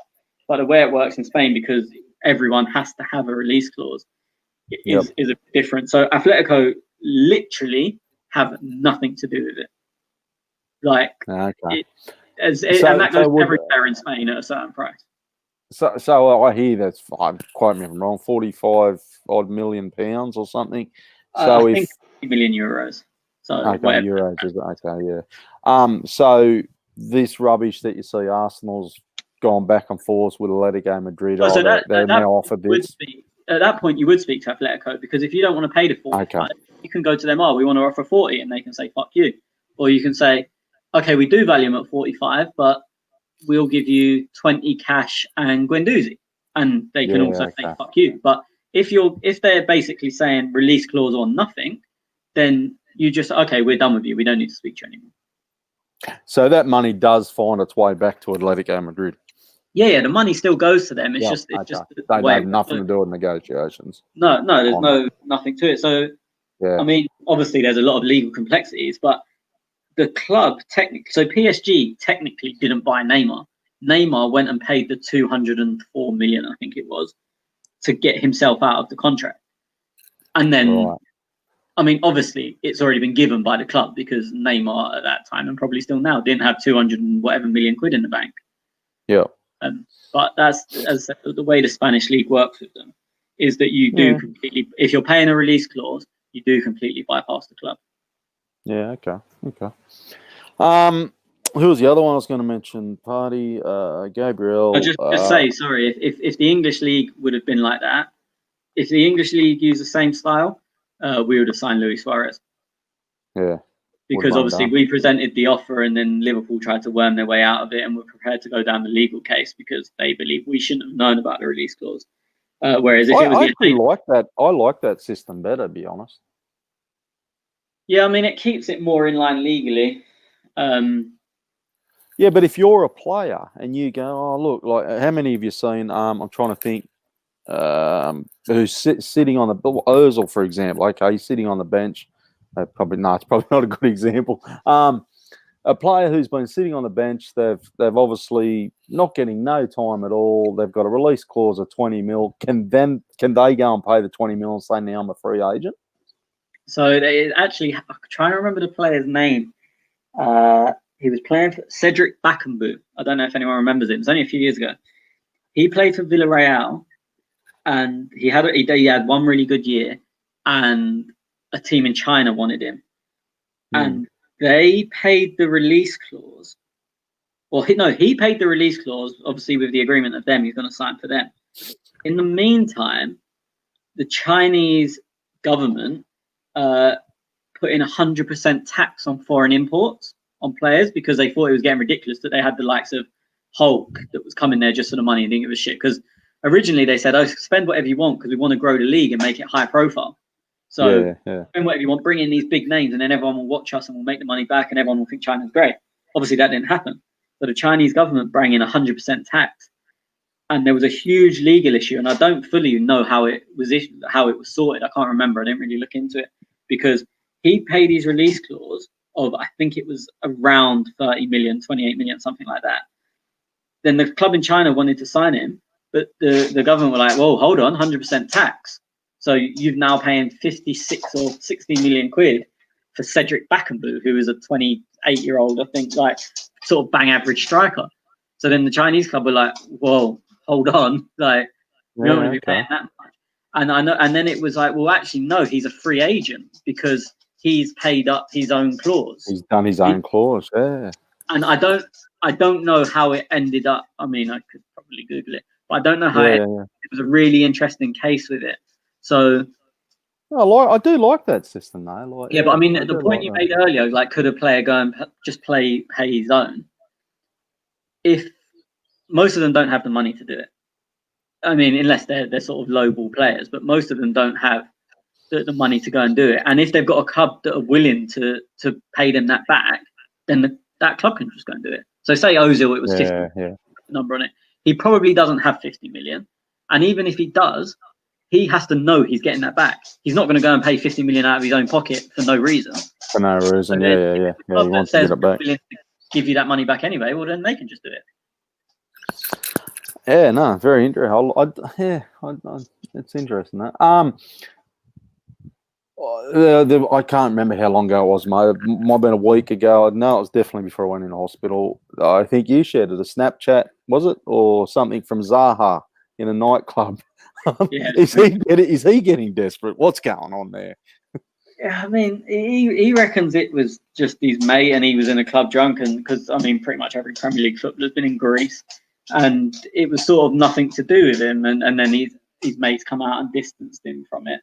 But the way it works in Spain, because everyone has to have a release clause, is a bit different. So Atletico literally have nothing to do with it. Like, and that goes to every player in Spain at a certain price. So I hear that's, quite me if I'm wrong, 45 odd million pounds or something. So I think 50 million euros. So euros is yeah. So this rubbish that you see, Arsenal's gone back and forth with Atletico Madrid. They're now offered this. At that point, you would speak to Atletico, because if you don't want to pay the 45, you can go to them. We want to offer 40, and they can say fuck you, or you can say, okay, we do value them at 45, but we'll give you 20 cash and Guendouzi, and they can also say fuck you. But if they're basically saying release clause or nothing, then you just we're done with you. We don't need to speak to you anymore. So that money does find its way back to Atletico Madrid. Yeah, the money still goes to them. It's just they have nothing to do with negotiations. No, there's nothing to it. So I mean, obviously there's a lot of legal complexities, but the club PSG technically didn't buy Neymar. Neymar went and paid the 204 million, I think it was, to get himself out of the contract. And then, I mean, obviously it's already been given by the club, because Neymar at that time, and probably still now, didn't have 200 and whatever million quid in the bank. Yeah. But that's, as the way the Spanish league works with them, is that you do completely, if you're paying a release clause, you do completely bypass the club. Yeah, okay. Who was the other one I was going to mention? Party, Gabriel. I'll just say, sorry, if the English league would have been like that, if the English league used the same style, we would have signed Luis Suarez. Yeah. Because obviously we presented the offer, and then Liverpool tried to worm their way out of it, and were prepared to go down the legal case because they believe we shouldn't have known about the release clause. Whereas if it was I like that system better, to be honest. Yeah, I mean, it keeps it more in line legally. Yeah, but if you're a player and you go, oh look, like how many of you seen? I'm trying to think. Who's sitting on the Ozil, for example? Okay, he's sitting on the bench. It's probably not a good example. A player who's been sitting on the bench, they've obviously not getting no time at all. They've got a release clause of 20 mil. Can they go and pay the 20 mil and say, now I'm a free agent? So they actually, I'm trying to remember the player's name. He was playing for Cedric Bakambu. I don't know if anyone remembers it. It was only a few years ago. He played for Villarreal, and he had one really good year, and a team in China wanted him, and they paid the release clause. Well, he paid the release clause, obviously with the agreement of them, he's going to sign for them. In the meantime, the Chinese government put in 100% tax on foreign imports on players, because they thought it was getting ridiculous that they had the likes of Hulk that was coming there just for the money and didn't give a shit. Because originally they said, spend whatever you want because we want to grow the league and make it high profile. So spend whatever you want, bring in these big names, and then everyone will watch us and we'll make the money back and everyone will think China's great. Obviously that didn't happen. So the Chinese government brought in 100% tax, and there was a huge legal issue, and I don't fully know how it was sorted. I can't remember. I didn't really look into it, because he paid his release clause of, I think it was around 30 million, 28 million, something like that. Then the club in China wanted to sign him, but the government were like, well, hold on, 100% tax. So you've now paying 56 or 60 million quid for Cedric Bakambu, who is a 28-year-old, I think, like sort of bang average striker. So then the Chinese club were like, whoa, hold on, like we don't want to be paying that much. And I know, and then it was like, well, actually, no, he's a free agent because he's paid up his own clause. He's done his own clause, yeah. And I don't know how it ended up. I mean, I could probably Google it, but I don't know how it was a really interesting case with it. So I do like that system though. Like, Yeah, but I mean, I the do point like you that. made earlier, like, could a player go and just pay his own? If most of them don't have the money to do it. I mean, unless they're sort of low ball players, but most of them don't have the money to go and do it. And if they've got a club that are willing to pay them that back, then that club can just go and do it. So say Ozil, it was 50 number on it. He probably doesn't have 50 million. And even if he does, he has to know he's getting that back. He's not going to go and pay 50 million out of his own pocket for no reason. For no reason, So yeah. He wants to get it back. Willing to give you that money back anyway, well, then they can just do it. Yeah, no, very interesting. It's interesting. That. I can't remember how long ago it was, mate. It might have been a week ago. No, it was definitely before I went in hospital. I think you shared it, a Snapchat, was it? Or something from Zaha in a nightclub. Yeah. Is he getting desperate? What's going on there? Yeah, I mean, he reckons it was just his mate and he was in a club drunk, and because, I mean, pretty much every Premier League footballer's been in Greece, and it was sort of nothing to do with him, and then his mates come out and distanced him from it.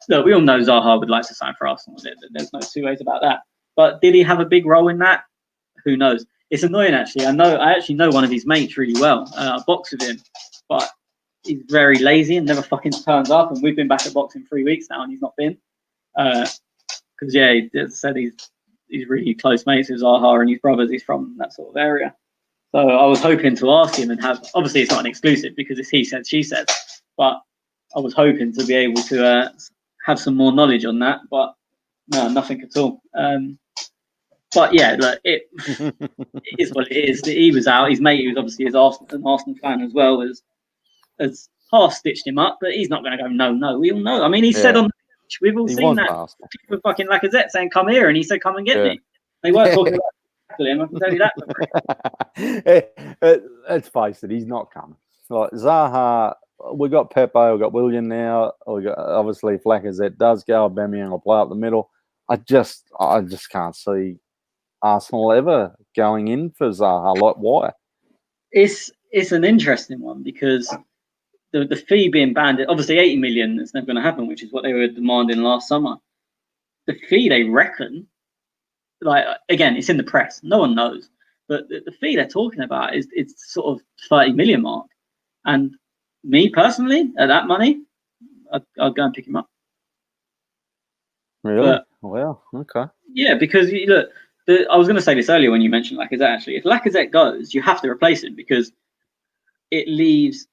Look, we all know Zaha would like to sign for Arsenal. There's no two ways about that. But did he have a big role in that? Who knows? It's annoying, actually. I actually know one of his mates really well. I box with him, but he's very lazy and never fucking turns up. And we've been back at boxing 3 weeks now, and he's not been. Because he said he's really close mates with Zaha and his brothers. He's from that sort of area. So I was hoping to ask him and have. Obviously, it's not an exclusive because it's he said, she said. But I was hoping to be able to have some more knowledge on that, but no, nothing at all. But yeah, look, it is what it is. He was out. His mate, who's obviously an Arsenal fan as well, has half stitched him up, but he's not going to go. No, we all know. I mean, he said on the pitch, we've all seen that. With fucking Lacazette saying, "Come here," and he said, "Come and get me." They weren't talking about him. I can tell you that. Let's face it, he's not coming. Like Zaha. We got Pepe, we got William now. We got, obviously, if Lacazette does go, Aubameyang will play up the middle. I just can't see Arsenal ever going in for Zaha. Like, why? It's an interesting one because the fee being banned, obviously 80 million, it's never going to happen, which is what they were demanding last summer. The fee they reckon, like, again, it's in the press, no one knows, but the fee they're talking about is it's sort of 30 million mark, and me personally, at that money, I'd go and pick him up. Really? But, wow. Okay. Yeah, because look, I was going to say this earlier when you mentioned Lacazette. Actually, if Lacazette goes, you have to replace him because it leaves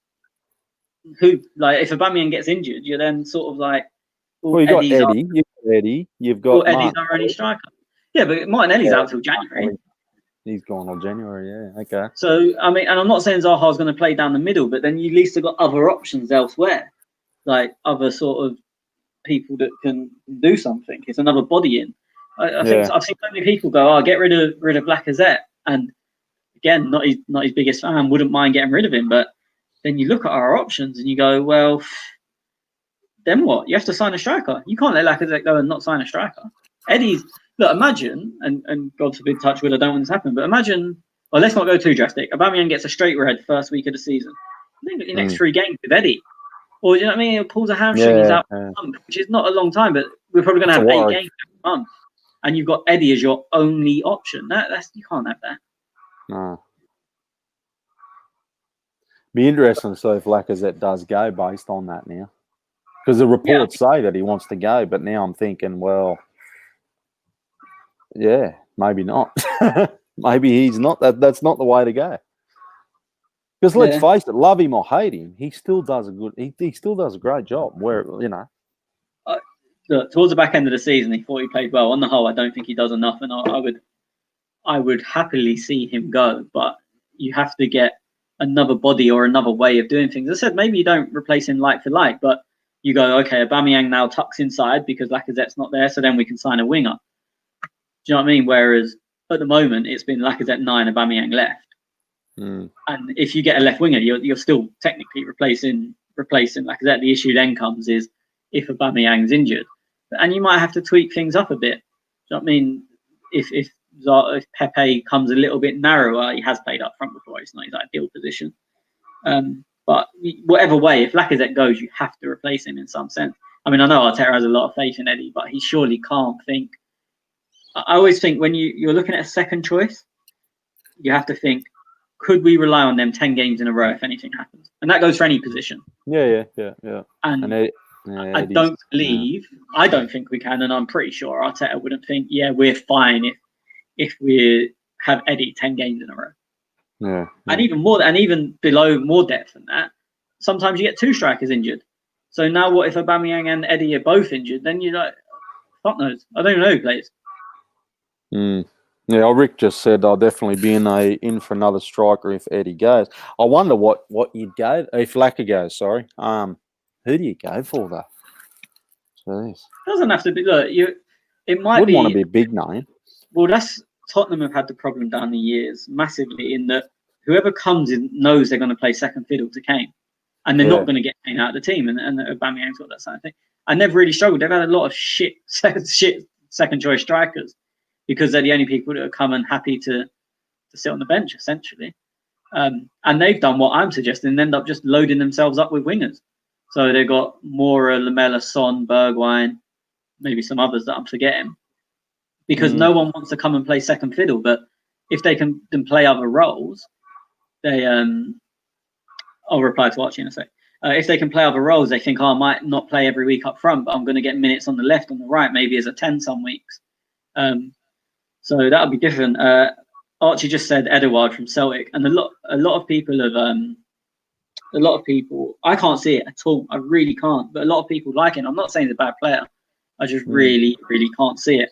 who, like, if Aubameyang gets injured, you're then sort of like, well, you've got Eddie. You've got Eddie. You've got Eddie's our only striker. Yeah, but Martinelli's out till January. He's gone on January, yeah. Okay. So, I mean, and I'm not saying Zaha's going to play down the middle, but then you at least have got other options elsewhere, like other sort of people that can do something. It's another body in. I think I've seen so many people go, "Oh, get rid of Lacazette," and again, not his biggest fan. Wouldn't mind getting rid of him, but then you look at our options and you go, "Well, then what? You have to sign a striker. You can't let Lacazette go and not sign a striker." Eddie's. Look, imagine, and God forbid, touch wood, I don't want this to happen, but imagine, well, let's not go too drastic. Aubameyang gets a straight red first week of the season. I think the next 3 games with Eddie. Or, you know what I mean? He pulls a hamstring, he's out for a month, which is not a long time, but we're probably going to have 8 games a month. And you've got Eddie as your only option. That's you can't have that. No. Be interesting to see if Lacazette does go based on that now. Because the reports say that he wants to go, but now I'm thinking, well, yeah, maybe not. Maybe he's not. That's not the way to go. Because let's face it, love him or hate him, he still does he still does a great job. Where towards the back end of the season, he thought he played well. On the whole, I don't think he does enough, and I would happily see him go. But you have to get another body or another way of doing things. As I said, maybe you don't replace him like for like, but you go, okay, Aubameyang now tucks inside because Lacazette's not there, so then we can sign a winger. Do you know what I mean? Whereas at the moment, it's been Lacazette 9, Aubameyang left. And if you get a left winger, you're still technically replacing Lacazette. The issue then comes is if Aubameyang's injured, and you might have to tweak things up a bit. Do you know what I mean? If Pepe comes a little bit narrower, he has played up front before. It's not his ideal position. But whatever way, if Lacazette goes, you have to replace him in some sense. I mean, I know Arteta has a lot of faith in Eddie, but he surely can't think. I always think when you're looking at a second choice, you have to think, could we rely on them 10 games in a row if anything happens? And that goes for any position. Yeah. And I don't think we can, and I'm pretty sure Arteta wouldn't think, yeah, we're fine if we have Eddie 10 games in a row. Yeah. And even below more depth than that, sometimes you get 2 strikers injured. So now what if Aubameyang and Eddie are both injured? Then you're like, fuck knows. I don't even know who plays. Yeah, Rick just said I'll definitely be in for another striker if Eddie goes. I wonder what you'd go if Laka goes. Sorry, who do you go for though? Jeez, Doesn't have to be. Look, it might wouldn't be. want to be a big name. Well, Tottenham have had the problem down the years massively in that whoever comes in knows they're going to play second fiddle to Kane, and they're not going to get Kane out of the team. And Aubameyang's got that same thing. And they've really struggled. They've had a lot of shit second choice strikers because they're the only people that are come and happy to sit on the bench essentially. And they've done what I'm suggesting and end up just loading themselves up with wingers. So they've got Mora, Lamella, Son, Bergwijn, maybe some others that I'm forgetting. Because no one wants to come and play second fiddle. But if they can then play other roles, they I'll reply to Archie in a sec. If they can play other roles, they think, I might not play every week up front, but I'm going to get minutes on the left, on the right, maybe as a 10 some weeks. So that'll be different. Archie just said Edouard from Celtic, and a lot of people I can't see it at all. I really can't. But a lot of people like him. I'm not saying he's a bad player. I just really, really can't see it.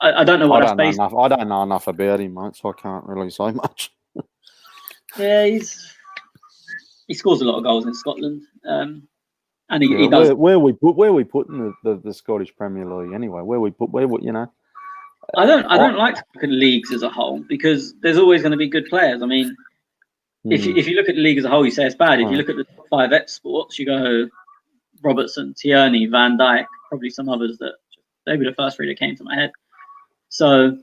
I don't know what that's based on. I don't know enough about him, mate, so I can't really say much. Yeah, he scores a lot of goals in Scotland, and he does. Where we putting the Scottish Premier League anyway? I don't like to look at leagues as a whole because there's always going to be good players. I mean, if you look at the league as a whole, you say it's bad. If you look at the top 5 exports, you go Robertson, Tierney, Van Dijk, probably some others that they were the first 3 that came to my head. So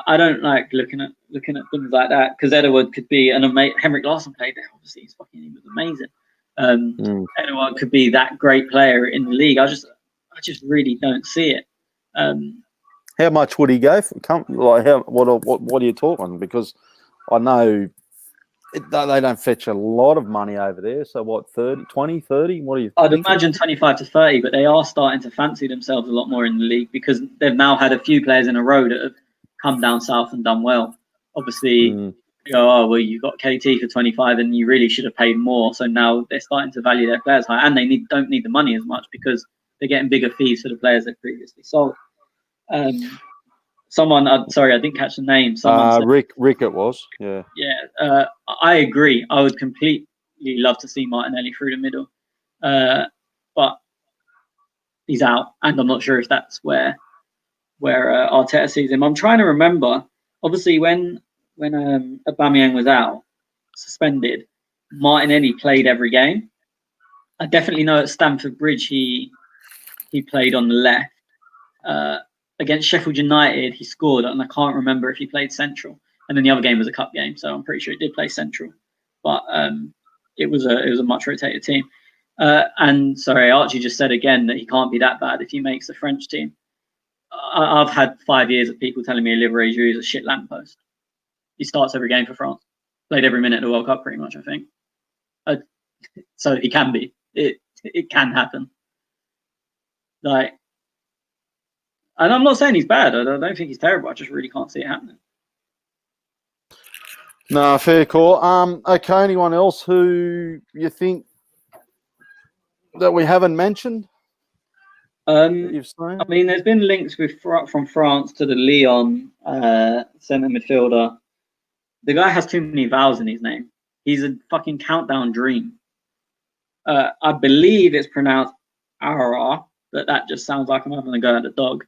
I don't like looking at things like that because Edouard could be Henrik Larsson played there. Obviously, he was amazing. Edouard could be that great player in the league. I just really don't see it. How much would he go for? What are you talking? Because I know they don't fetch a lot of money over there. So what, 30, 20, 30? What are you I'd imagine 25 to 30, but they are starting to fancy themselves a lot more in the league because they've now had a few players in a row that have come down south and done well. Obviously, you go, you got KT for 25 and you really should have paid more. So now they're starting to value their players high and they don't need the money as much because they're getting bigger fees for the players they previously sold. Sorry, I didn't catch the name. Said, Rick it was. Yeah. Yeah, I agree. I would completely love to see Martinelli through the middle. But he's out, and I'm not sure if that's where Arteta sees him. I'm trying to remember. Obviously, when Aubameyang was out, suspended, Martinelli played every game. I definitely know at Stamford Bridge he played on the left. Against Sheffield United, he scored, and I can't remember if he played central. And then the other game was a cup game, so I'm pretty sure he did play central. But it was a much rotated team. And sorry, Archie just said again that he can't be that bad if he makes the French team. I've had 5 years of people telling me Olivier Giroud is a shit lamppost. He starts every game for France, played every minute of the World Cup pretty much, I think. So he can be. It can happen. And I'm not saying he's bad. I don't think he's terrible. I just really can't see it happening. No, fair call. Okay, anyone else who you think that we haven't mentioned? You've seen? I mean, there's been links from France to the Lyon centre midfielder. The guy has too many vowels in his name. He's a fucking countdown dream. I believe it's pronounced Arar, but that just sounds like I'm having a go at the dog.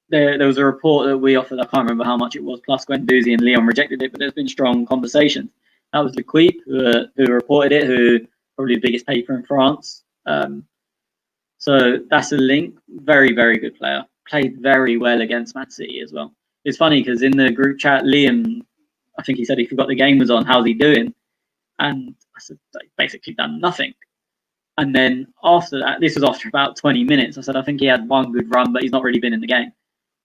There was a report that we offered, I can't remember how much it was, plus Guendouzi and Lyon rejected it, but there's been strong conversations. That was Lequip who reported it, who probably the biggest paper in France. So that's a link. Very, very good player. Played very well against Man City as well. It's funny because in the group chat, Liam, I think he said he forgot the game was on. How's he doing? And I said, basically done nothing. And then after that, this was after about 20 minutes. I said, I think he had one good run, but he's not really been in the game.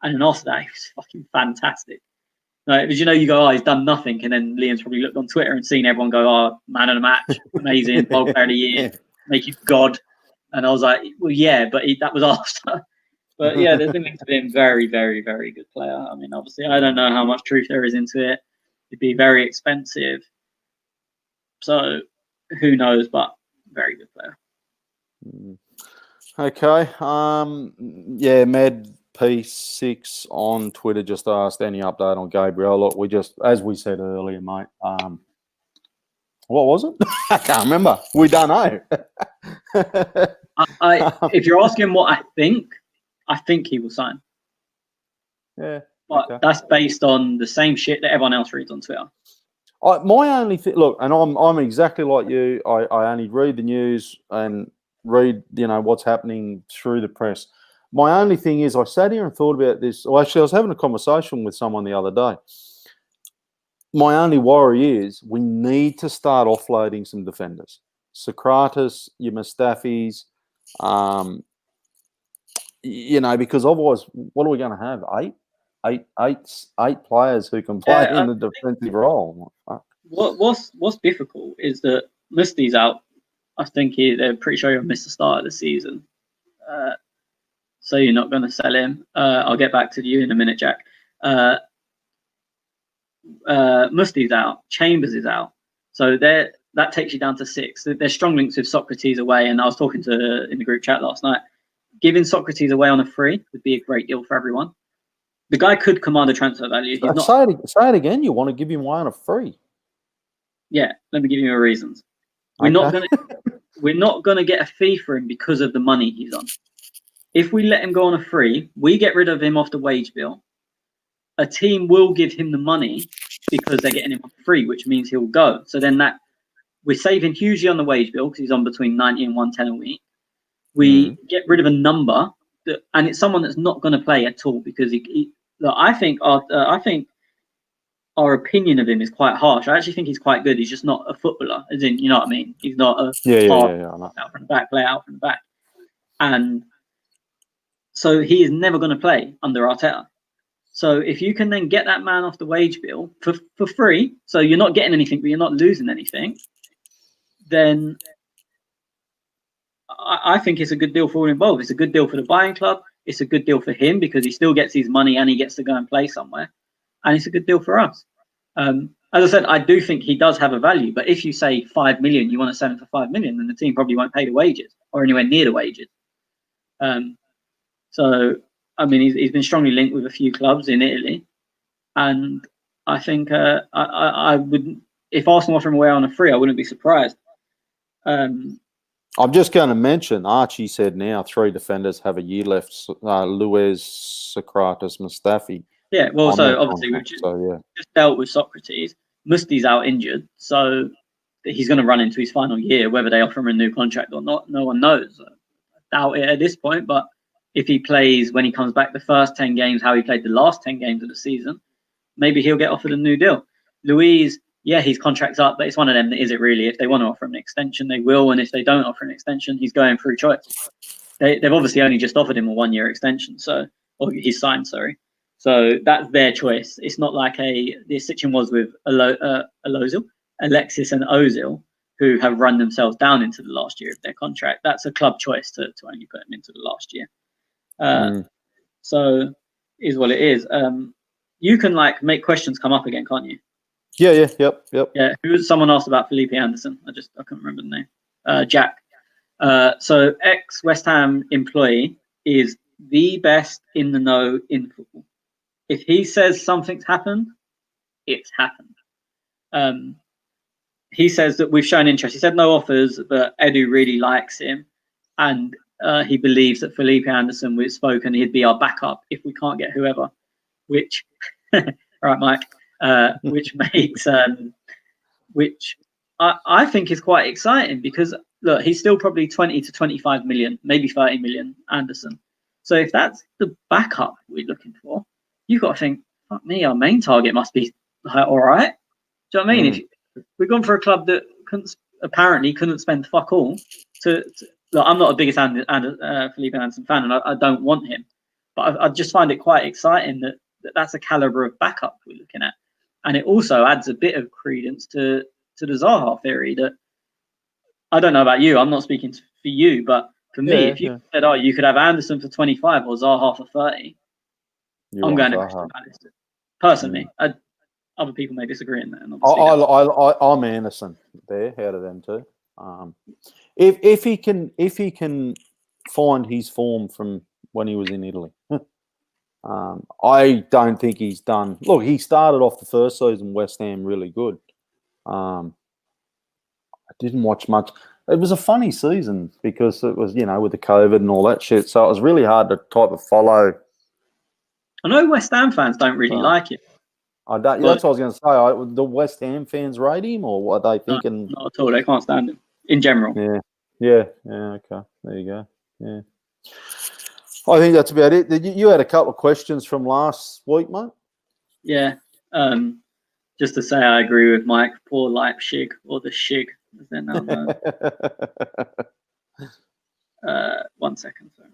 And then after that, he was fucking fantastic. Like, because you go, oh, he's done nothing. And then Liam's probably looked on Twitter and seen everyone go, oh, man of the match, amazing, World Player of the Year, make you God. And I was like, well, yeah, but that was after. But yeah, there's been linked to being very, very, very good player. I mean, obviously, I don't know how much truth there is into it. It'd be very expensive. So who knows, but very good player. Okay. Yeah, Med P6 on Twitter just asked any update on Gabriel. Look, we just, as we said earlier, mate, what was it? I can't remember. We don't know. If you're asking what I think he will sign. Yeah. But that's based on the same shit that everyone else reads on Twitter. My only thing, look, and I'm exactly like you. I only read the news and read, what's happening through the press. My only thing is, I sat here and thought about this. Well, actually, I was having a conversation with someone the other day. My only worry is we need to start offloading some defenders. Socrates, your Mustafis, because otherwise, what are we going to have? Eight players who can play in the defensive role. What's difficult is that Musti's out. I think they're pretty sure he'll miss the start of the season. So you're not going to sell him. I'll get back to you in a minute, Jack. Musti's out. Chambers is out. So that takes you down to 6. There's strong links with Socrates away, and I was talking in the group chat last night. Giving Socrates away on a free would be a great deal for everyone. The guy could command a transfer value. Say it again. You want to give him away on a free? Yeah, let me give you my reasons. We're not gonna get a fee for him because of the money he's on. If we let him go on a free, we get rid of him off the wage bill. A team will give him the money because they're getting him on free, which means he'll go. So then we're saving hugely on the wage bill because he's on between 90 and 110 a week. We get rid of a number and it's someone that's not going to play at all because I think our opinion of him is quite harsh. I actually think he's quite good. He's just not a footballer, as in, you know what I mean? He's not a out from the back, play out from the back. And so he is never going to play under Arteta. So if you can then get that man off the wage bill for free, so you're not getting anything, but you're not losing anything, then I think it's a good deal for all involved. It's a good deal for the buying club. It's a good deal for him because he still gets his money and he gets to go and play somewhere. And it's a good deal for us. As I said, I do think he does have a value. But if you say 5 million, you want to sell him for 5 million, then the team probably won't pay the wages or anywhere near the wages. So, I mean, he's been strongly linked with a few clubs in Italy. And I think I would, if Arsenal offer him away on a free, I wouldn't be surprised. I'm just going to mention, Archie said now 3 defenders have a year left. Luiz, Socrates, Mustafi. Yeah, well, so obviously we've just dealt with Socrates. Musti's out injured, so he's going to run into his final year. Whether they offer him a new contract or not, no one knows. I doubt it at this point, but if he plays when he comes back the first 10 games, how he played the last 10 games of the season, maybe he'll get offered a new deal. Luiz, yeah, his contract's up, but it's one of them that is it really. If they want to offer him an extension, they will, and if they don't offer an extension, he's going through choice. They've obviously only just offered him a 1-year extension, or he's signed, sorry. So that's their choice. It's not like the situation was with Alexis and Ozil, who have run themselves down into the last year of their contract. That's a club choice to only put them into the last year. So is what it is. You can make questions come up again, can't you? Yeah, yep. Yeah, someone asked about Felipe Anderson. I couldn't remember the name. Jack. So ex West Ham employee is the best in the know in football. If he says something's happened, it's happened. He says that we've shown interest. He said no offers, but Edu really likes him, and he believes that Felipe Anderson, we've spoken, he'd be our backup if we can't get whoever. Which, right, Mike. Which makes which I think is quite exciting because look, he's still probably 20 to 25 million, maybe 30 million, Anderson. So if that's the backup we're looking for, you've got to think, fuck me, our main target must be all right. Do you know what I mean? If we've gone for a club that apparently couldn't spend fuck all look, I'm not the biggest Felipe Anderson fan, and I don't want him, but I just find it quite exciting that that's a caliber of backup we're looking at, and it also adds a bit of credence to the Zaha theory. That I don't know about you, I'm not speaking for you, but for me, if you said, you could have Anderson for 25 or Zaha for 30, I'm going to Crystal Palace. Personally, other people may disagree in that. And I'm Anderson there out of them too. If he can find his form from when he was in Italy, I don't think he's done. Look, he started off the first season West Ham really good. I didn't watch much. It was a funny season because it was, with the COVID and all that shit. So it was really hard to type of follow. I know West Ham fans don't really like it. That's what I was going to say. The West Ham fans rate him, or what are they thinking? Not at all. They can't stand him in general. Yeah. Okay, there you go. Yeah, I think that's about it. You had a couple of questions from last week, mate. Yeah. Just to say, I agree with Mike. Poor Leipzig, or the Shig, as they're now known. 1 second. Sorry.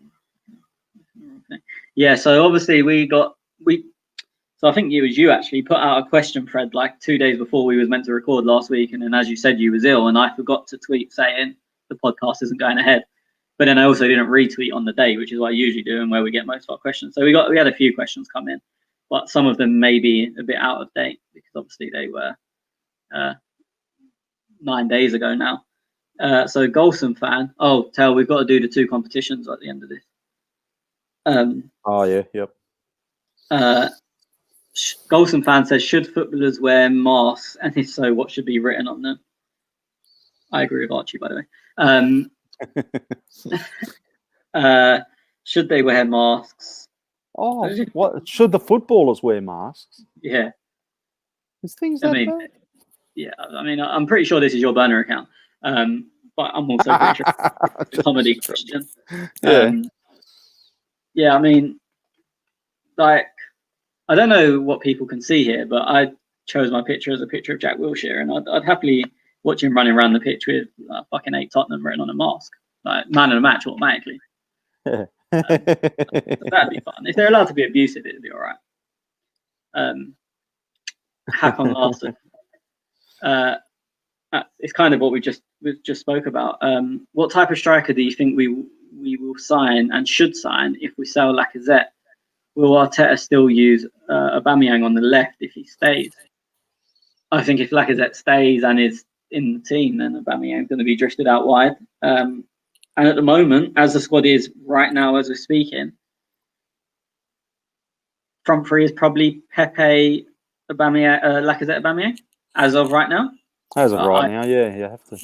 Yeah. So obviously So I think it was you actually put out a question thread like 2 days before we was meant to record last week, and then as you said, you was ill, and I forgot to tweet saying the podcast isn't going ahead. But then I also didn't retweet on the day, which is what I usually do and where we get most of our questions. So we had a few questions come in, but some of them may be a bit out of date because obviously they were 9 days ago now. So Golson fan, Tel, we've got to do the 2 competitions at the end of this. Yep. Golson fan says, should footballers wear masks, and if so, what should be written on them? I agree with Archie, by the way. Should they wear masks? What should the footballers wear masks? Yeah, there's things that bad? Yeah, I mean, I'm pretty sure this is your burner account, but I'm also pretty sure it's a comedy question. Yeah, I mean, like, I don't know what people can see here, but I chose my picture as a picture of Jack Wilshere, and I'd happily watch him running around the pitch with fucking 8 Tottenham written on a mask, like man of the match automatically. That'd be fun. If they're allowed to be abusive, it'd be all right. Hakon Larson. It's kind of what we just spoke about. What type of striker do you think we will sign and should sign if we sell Lacazette? Will Arteta still use Aubameyang on the left if he stays? I think if Lacazette stays and is in the team, then Aubameyang's going to be drifted out wide. And at the moment, as the squad is right now, as we're speaking, front three is probably Pepe, Aubameyang, Lacazette, Aubameyang, as of right now. As of right now, yeah, you have to.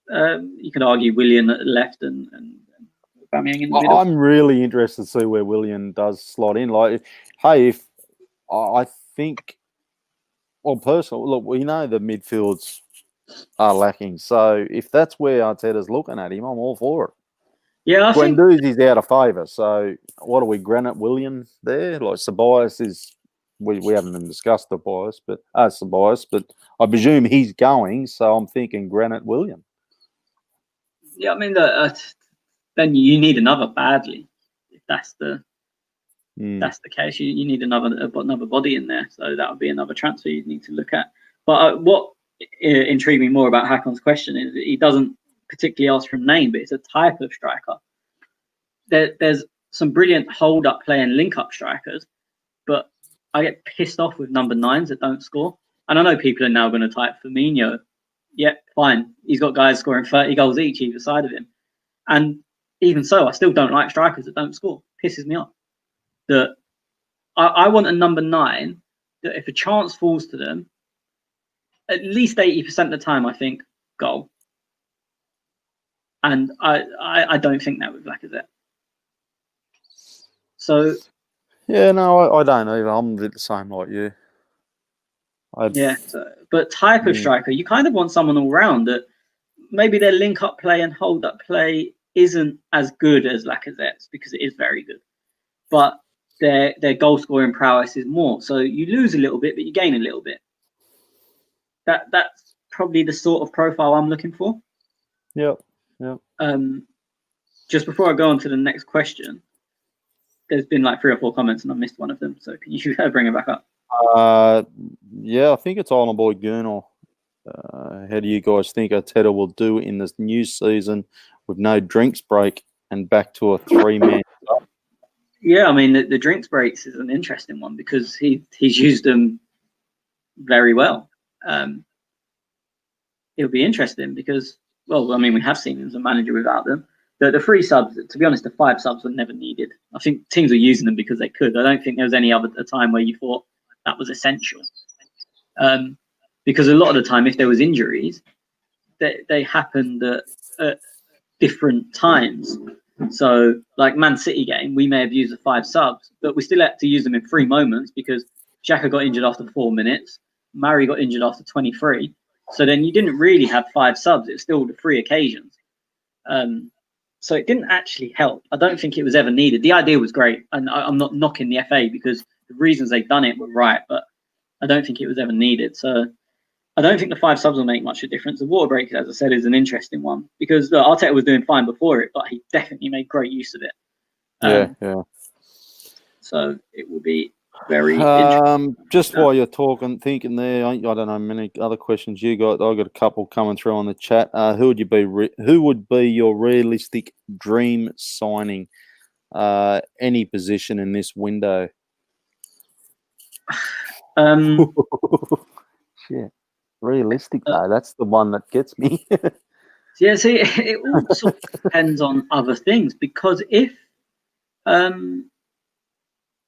Yeah. You could argue Willian at the left and Aubameyang in the middle. I'm really interested to see where Willian does slot in. Like, if I think, well, personally, look, we know the midfields are lacking. So if that's where Arteta's looking at him, I'm all for it. Yeah, I think Guendouzi's out of favour. So what are we, Granit Willian there? Like Ceballos is, we haven't even discussed Ceballos, but I presume he's going. So I'm thinking Granit Willian. Yeah, I mean, then you need another badly. If that's the case, you need another body in there. So that would be another transfer you need to look at. But what intrigued me more about Hakon's question is that he doesn't particularly ask for a name, but it's a type of striker. There's some brilliant hold-up play and link-up strikers, but I get pissed off with number 9s that don't score. And I know people are now going to type Firmino. Yep, fine. He's got guys scoring 30 goals each either side of him. And even so, I still don't like strikers that don't score. Pisses me off. That I want a number 9 that if a chance falls to them, at least 80% of the time, I think, goal. And I don't think that with Lacazette. So... Yeah, no, I don't either. I'm the same like you. But type of striker, you kind of want someone all round that maybe their link-up play and hold-up play isn't as good as Lacazette's because it is very good. But their goal-scoring prowess is more. So you lose a little bit, but you gain a little bit. That's probably the sort of profile I'm looking for. Yep. Just before I go on to the next question, there's been like 3 or 4 comments and I missed one of them. So can you bring it back up? Yeah, I think it's Island Boy Gurnall. How do you guys think Arteta will do in this new season with no drinks break and back to a 3-man? Yeah, I mean the drinks breaks is an interesting one because he's used them very well. It'll be interesting because, well, I mean, we have seen him as a manager without them. The 3 subs, to be honest, the 5 subs were never needed. I think teams were using them because they could. I don't think there was any other time where you thought that was essential. Because a lot of the time, if there was injuries, they happened at different times. So, like Man City game, we may have used the 5 subs, but we still had to use them in 3 moments because Xhaka got injured after 4 minutes, Mari got injured after 23. So then you didn't really have 5 subs. It was still the 3 occasions. So it didn't actually help. I don't think it was ever needed. The idea was great, and I'm not knocking the FA because the reasons they've done it were right, but I don't think it was ever needed. So I don't think the 5 subs will make much of a difference. The water break, as I said, is an interesting one because Arteta was doing fine before it, but he definitely made great use of it. Yeah. So it will be very interesting. Just while you're thinking there, I don't know many other questions you got. I got a couple coming through on the chat. Who would be your realistic dream signing? Any position in this window? Shit. Realistic though, that's the one that gets me. Yeah, see, it all sort of depends on other things because if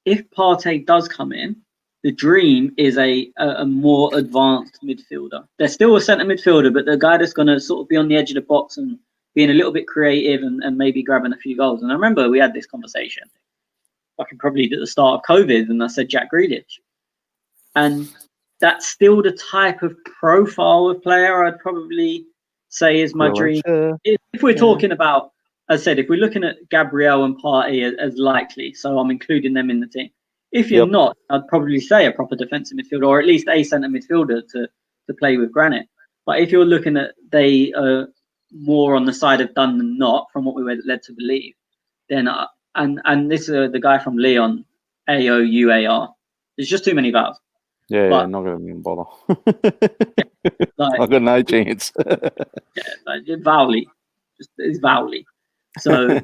Partey does come in, the dream is a more advanced midfielder. There's still a centre midfielder, but the guy that's going to sort of be on the edge of the box and being a little bit creative and maybe grabbing a few goals. And I remember we had this conversation, I can probably at the start of COVID, and I said Jack Grealish. And that's still the type of profile of player I'd probably say is my dream. If we're talking about, as I said, if we're looking at Gabriel and Partey as likely, so I'm including them in the team. If you're not, I'd probably say a proper defensive midfielder, or at least a centre midfielder to play with Granit. But if you're looking at they are more on the side of done than not, from what we were led to believe, then and this is the guy from Leon, Aouar. There's just too many vowels. Yeah, not going to even bother. I've got no chance. Vowly. It's vowly. So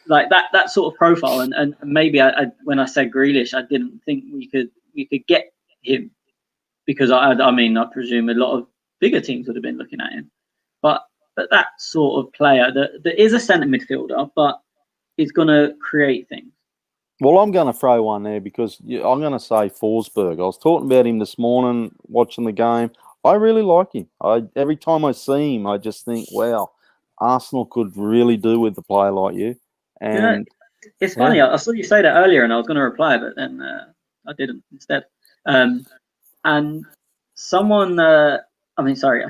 like that sort of profile, and maybe I when I said Grealish, I didn't think we could get him because I mean I presume a lot of bigger teams would have been looking at him, but that sort of player that is a centre midfielder, but is going to create things. Well, I'm going to throw one there because I'm going to say Forsberg. I was talking about him this morning, watching the game. I really like him. Every time I see him, I just think, wow, Arsenal could really do with a player like you. And it's funny. I saw you say that earlier, and I was going to reply, but then I didn't instead. And someone, a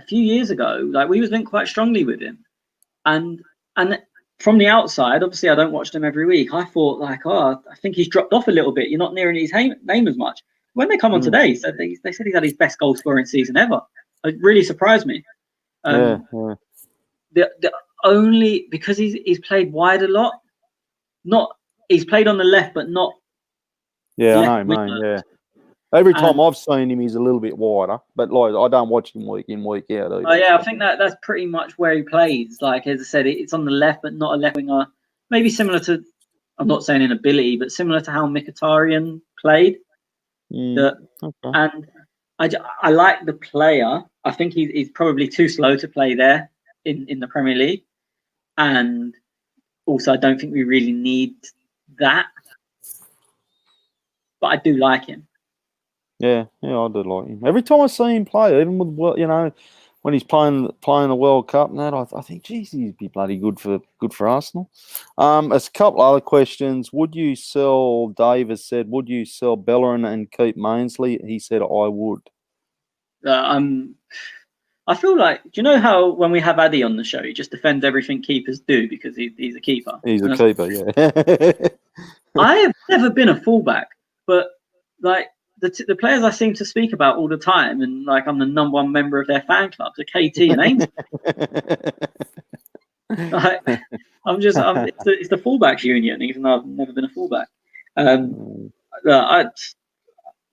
few years ago, like we was linked quite strongly with him, and from the outside, obviously I don't watch them every week. I thought like, I think he's dropped off a little bit. You're not nearing his name as much. When they come on today, they said he's had his best goal scoring season ever. It really surprised me. The only because he's played wide a lot. He's played on the left, but not. Yeah, I know, man. Yeah. Every time I've seen him, he's a little bit wider, but like I don't watch him week in, week out. Either. Oh yeah, I think that's pretty much where he plays. Like as I said, it's on the left, but not a left winger. Maybe similar to, I'm not saying in ability, but similar to how Mkhitaryan played. And I like the player. I think he's probably too slow to play there in the Premier League, and also I don't think we really need that. But I do like him. Yeah, I do like him. Every time I see him play, even with when he's playing the World Cup and that, I think, geez, he'd be bloody good for Arsenal. There's a couple other questions. Would you sell? Dave has said, would you sell Bellerin and keep Mainsley? He said, I would. I feel like, do you know how when we have Addy on the show, he just defends everything keepers do because he's a keeper. He's a keeper, yeah. I have never been a fullback, but like the players I seem to speak about all the time, and like I'm the #1 member of their fan clubs, are KT and Ainsley. Like, it's the fullbacks union, even though I've never been a fullback.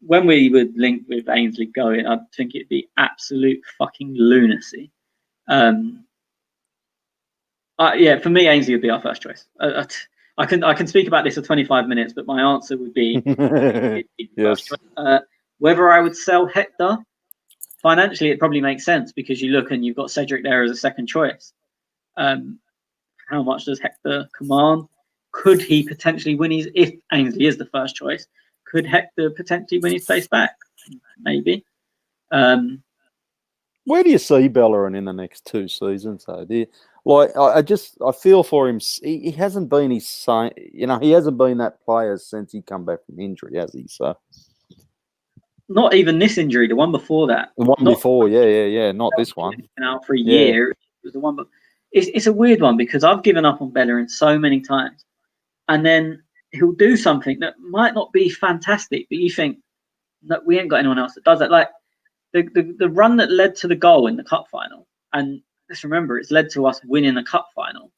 When we would link with Ainsley going, I think it'd be absolute fucking lunacy. Yeah, for me, Ainsley would be our first choice. I can speak about this for 25 minutes, but my answer would be, yes. first choice. Whether I would sell Hector, financially, it probably makes sense because you look and you've got Cedric there as a second choice. How much does Hector command? Could he potentially win if Ainsley is the first choice, could Hector potentially win his place back? Maybe. Where do you see Bellerin in the next 2 seasons, though? I feel for him. He hasn't been his same. He hasn't been that player since he come back from injury, has he? So not even this injury, the one before that. The one before, yeah. Not this one. Been out for a year. It was the one, but it's a weird one because I've given up on Bellerin so many times, and then he'll do something that might not be fantastic, but you think that we ain't got anyone else that does that. Like the run that led to the goal in the cup final, and let's remember it's led to us winning the cup final.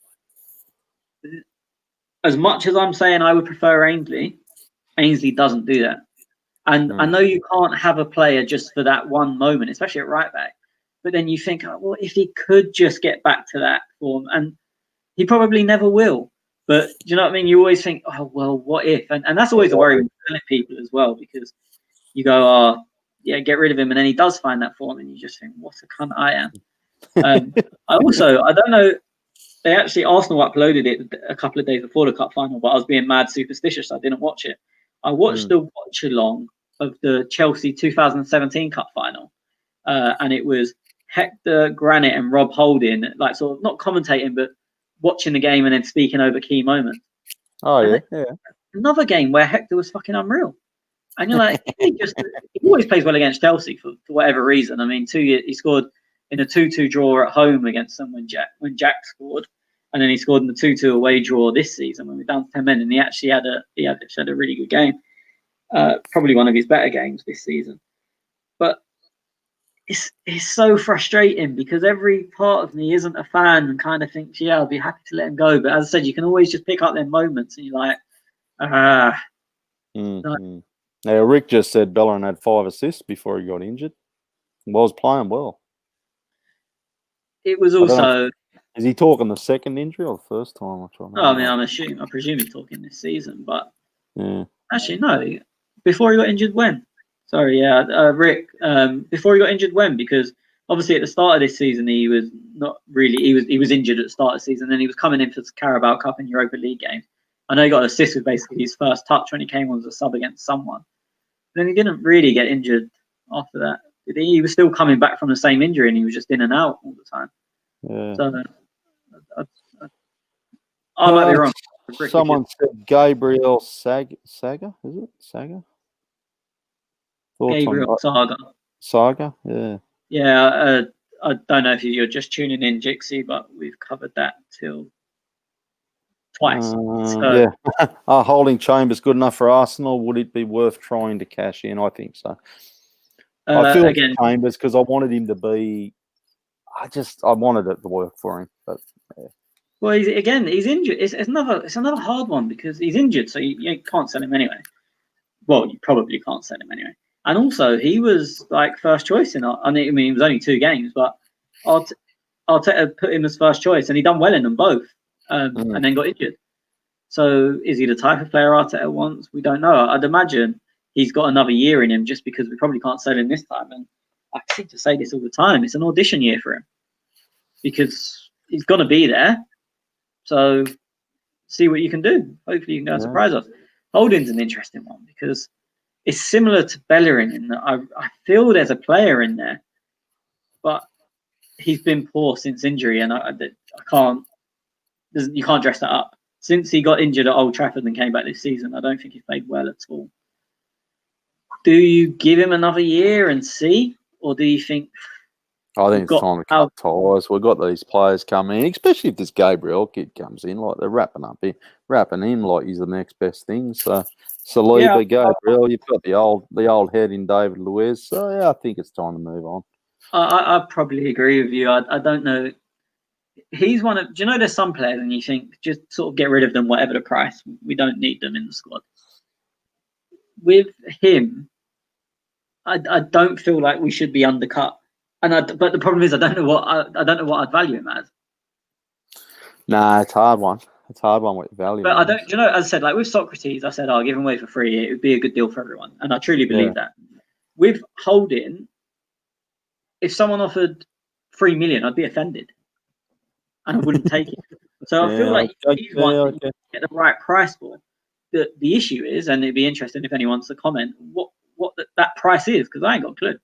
As much as I'm saying I would prefer Ainsley doesn't do that. And I know you can't have a player just for that one moment, especially at right back. But then you think, well, if he could just get back to that form, and he probably never will. But do you know what I mean? You always think, oh, well, what if? And that's always a worry with telling people as well, because you go, oh, yeah, get rid of him. And then he does find that form, and you just think, what a cunt I am. I don't know. Arsenal uploaded it a couple of days before the cup final, but I was being mad superstitious. So I didn't watch it. I watched the watch along of the Chelsea 2017 cup final, and it was Hector, Granit, and Rob Holding, like sort of not commentating, but watching the game and then speaking over key moments. Oh, yeah. Another game where Hector was fucking unreal. And you're like, he always plays well against Chelsea for whatever reason. I mean, he scored in a 2-2 draw at home against them when Jack scored, and then he scored in the 2-2 away draw this season when we're down to 10 men, and he actually had a really good game. Probably one of his better games this season. But it's so frustrating because every part of me isn't a fan and kind of thinks, yeah, I'll be happy to let him go. But as I said, you can always just pick up them moments and you're like, Now, Rick just said Bellerin had 5 assists before he got injured. He was playing well. It was also... Is he talking the second injury or the first time? I presume he's talking this season, but yeah. Actually, no. Before he got injured, when? Sorry, Rick. Before he got injured, when? Because obviously at the start of this season, he was not really. He was injured at the start of the season. Then he was coming in for the Carabao Cup and Europa League games. I know he got an assist with basically his first touch when he came on as a sub against someone. Then he didn't really get injured after that. He was still coming back from the same injury, and he was just in and out all the time. Yeah. So I might be wrong. Someone said Gabriel Saga, is it? Saga? Gabriel Saga. Saga, yeah. Yeah, I don't know if you're just tuning in, Jixie, but we've covered that till twice. Yeah. Holding Chambers good enough for Arsenal? Would it be worth trying to cash in? I think so. I feel again Chambers because I wanted him to be. I wanted it to work for him, but. Yeah. Well, he's injured. It's another hard one because he's injured, so you can't sell him anyway. Well, you probably can't sell him anyway. And also, he was like first choice in. I mean, it was only 2 games, but Arteta put him as first choice, and he done well in them both, and then got injured. So, is he the type of player Arteta wants? We don't know. I'd imagine he's got another year in him, just because we probably can't sell him this time. And I seem to say this all the time. It's an audition year for him because he's going to be there. So, see what you can do. Hopefully, you can go and surprise us. Holding's an interesting one because it's similar to Bellerin in that I feel there's a player in there, but he's been poor since injury, and I can't. You can't dress that up. Since he got injured at Old Trafford and came back this season, I don't think he's played well at all. Do you give him another year and see, or do you think? I think it's time to cut ties. We've got these players coming in, especially if this Gabriel kid comes in. Like they're wrapping him like he's the next best thing. So Saliba, Gabriel, you've got the old head in David Luiz. So yeah, I think it's time to move on. I probably agree with you. I don't know. he's one of. Do you know there's some players and you think just sort of get rid of them, whatever the price. We don't need them in the squad. With him, I don't feel like we should be undercut. But the problem is I don't know what I'd value him as. Nah, it's a hard one. It's a hard one with value. But I don't. You know, as I said, like with Socrates, I said I'll give him away for free. It would be a good deal for everyone, and I truly believe that. With Holding, if someone offered 3 million, I'd be offended, and I wouldn't take it. So I feel like he's one that you get the right price for. The issue is, and it'd be interesting if anyone wants to comment what that price is, because I ain't got a clue.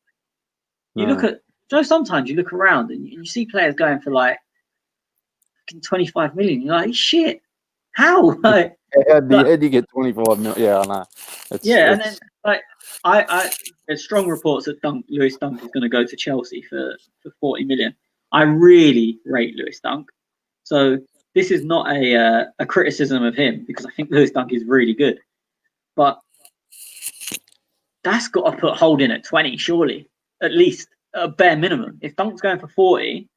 You look at, sometimes you look around and you see players going for like 25 million. You're like, shit, how? Like, how do you get 25 million? Yeah, I know. And then like there's strong reports that Lewis Dunk is going to go to Chelsea for 40 million. I really rate Lewis Dunk, so this is not a criticism of him, because I think Lewis Dunk is really good, but that's got to put Holding at 20, surely, at least at a bare minimum. If Dunk's going for 40,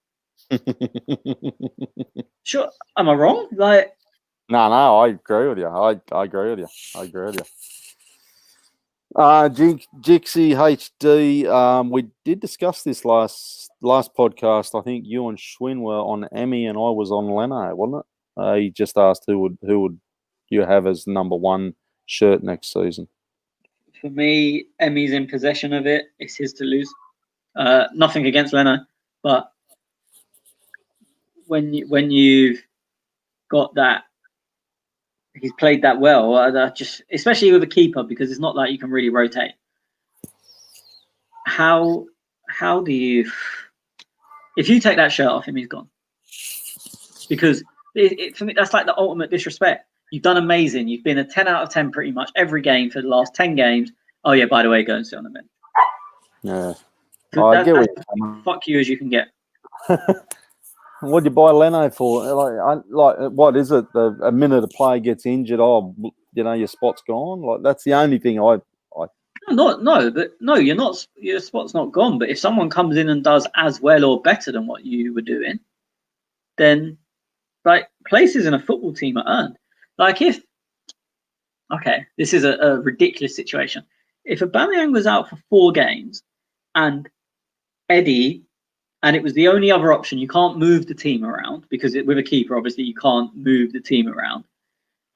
sure, am I wrong? Like, no, I agree with you. I agree with you. Jixie HD. We did discuss this last podcast. I think you and Schwinn were on Emmy and I was on Leno, wasn't it? He just asked who would you have as number one shirt next season. For me, Emmy's in possession of it. It's his to lose. Nothing against Leno, but when you've got that, he's played that well. Just especially with a keeper, because it's not like you can really rotate. How do you? If you take that shirt off him, he's gone. Because for me, that's like the ultimate disrespect. You've done amazing. You've been a 10 out of 10 pretty much every game for the last 10 games. Oh yeah, by the way, go and sit on the bench. Yeah. So I get fuck you as you can get. What'd you buy Leno for? Like what is it? A minute a player gets injured, your spot's gone. Like that's the only thing I. You're not. Your spot's not gone. But if someone comes in and does as well or better than what you were doing, then like places in a football team are earned. Like this is a ridiculous situation. If Aubameyang was out for 4 games and Eddie, and it was the only other option, you can't move the team around because with a keeper, obviously you can't move the team around.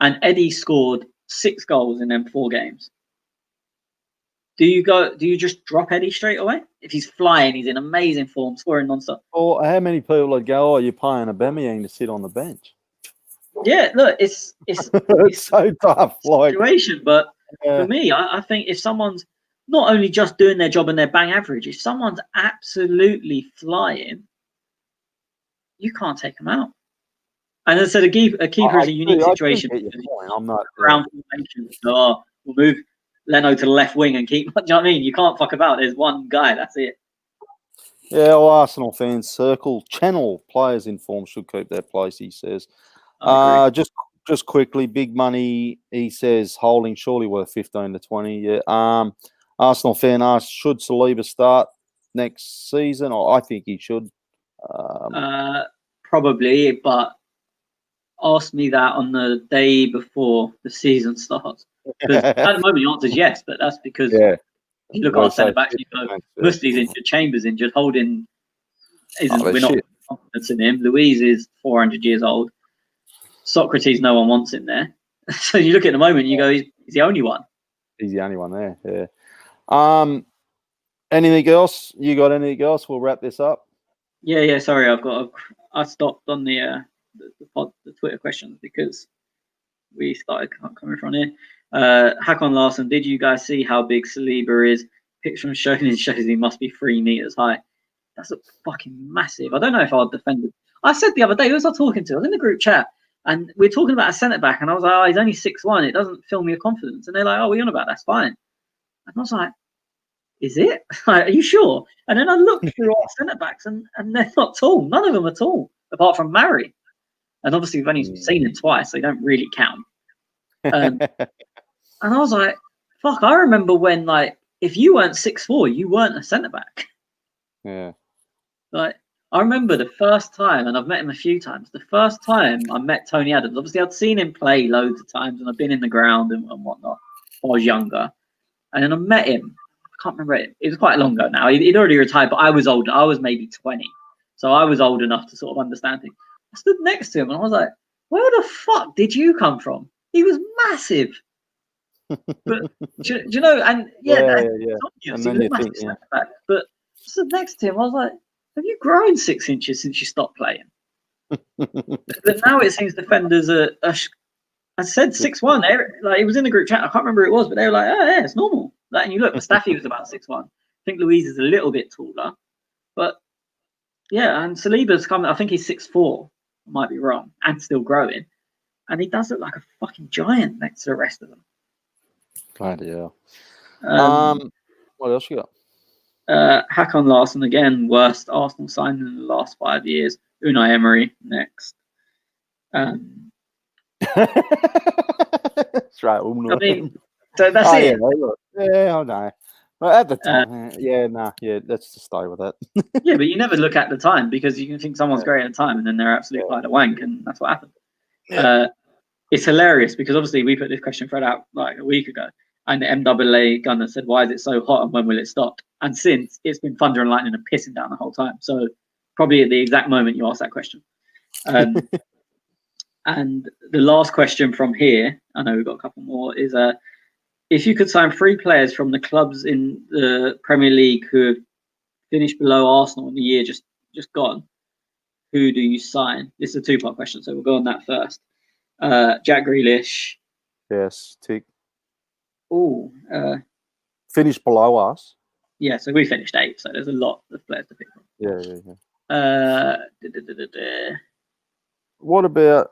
And Eddie scored 6 goals in them 4 games. Do you just drop Eddie straight away? If he's flying, he's in amazing form, scoring non-stop. Or how many people would go, "Oh, you're paying Aubameyang to sit on the bench"? Yeah, look, it's so tough. Situation, but for me, I think if someone's not only just doing their job and they're bang average, if someone's absolutely flying, you can't take them out. And as I said, a keeper is a unique situation. I'm not ground formation. So we'll move Leno to the left wing and keep. Do you know what I mean? You can't fuck about. There's one guy. That's it. Yeah, well, Arsenal fans channel players in form should keep their place, he says. Just quickly, big money, he says, Holding surely worth 15 to 20. Yeah. Arsenal fan asked, should Saliba start next season? I think he should. Probably, but ask me that on the day before the season starts. Because at the moment, the answer is yes, but that's because you look at our centre backs, you go, Musley's injured, Chambers injured, Holding isn't. We're not confident in him. Louise is 400 years old. Socrates, no one wants him there. So you look at the moment, and you go, he's the only one. He's the only one there. Yeah. Anything else? You got anything else? We'll wrap this up. Yeah. Sorry, I stopped on the Twitter questions because we started coming from here. Hakon Larson, did you guys see how big Saliba is? Picture from Shonen shows he must be 3 meters high. That's a fucking massive. I don't know if I'd defend him. I said the other day, who was I talking to? I was in the group chat and we're talking about a centre back, and I was like, oh, he's only 6'1". It doesn't fill me with confidence. And they're like, oh, what are you on about? That's fine. And I was like, is it? Like, are you sure? And then I looked through our centre backs and they're not tall. None of them are tall, apart from Murray. And obviously we've only seen him twice, so they don't really count. And I was like, fuck, I remember when, like, if you weren't 6'4", you weren't a centre back. Yeah. Like, I remember the first time, and I've met him a few times. The first time I met Tony Adams, obviously I'd seen him play loads of times, and I'd been in the ground and whatnot when I was younger. And then I met him. I can't remember it. It was quite long ago now. He'd already retired, but I was older. I was maybe 20, so I was old enough to sort of understand things. I stood next to him, and I was like, "Where the fuck did you come from?" He was massive. But do you know? And that's obvious. And He then was you massive think, centre back. But I stood next to him. I was like, "Have you grown 6 inches since you stopped playing?" But now it seems defenders are I said 6'1". Like, it was in the group chat. I can't remember who it was, but they were like, "Oh yeah, it's normal." Like, and you look, Mustafi was about 6'1". I think Louise is a little bit taller, but yeah. And Saliba's coming. I think he's 6'4". I might be wrong, and still growing. And he does look like a fucking giant next to the rest of them. bloody hell. What else you got? Hakon Larsson again, worst Arsenal signing in the last 5 years. Unai Emery next. That's right. I mean, so that's it. Yeah, I know. But at the time, let's just stay with that. Yeah, but you never look at the time, because you can think someone's great at the time and then they're absolute pile of wank, and that's what happened. Yeah. It's hilarious because obviously we put this question thread out like a week ago, and the MAA gunner said, "Why is it so hot and when will it stop?" And since, it's been thunder and lightning and pissing down the whole time. So probably at the exact moment you asked that question. And the last question from here, I know we've got a couple more, is if you could sign 3 players from the clubs in the Premier League who have finished below Arsenal in the year just gone, who do you sign? This is a 2-part question, so we'll go on that first. Jack Grealish. Yes, tick. Oh, finished below us. Yeah, so we finished 8th, so there's a lot of players to pick from. Yeah. What about?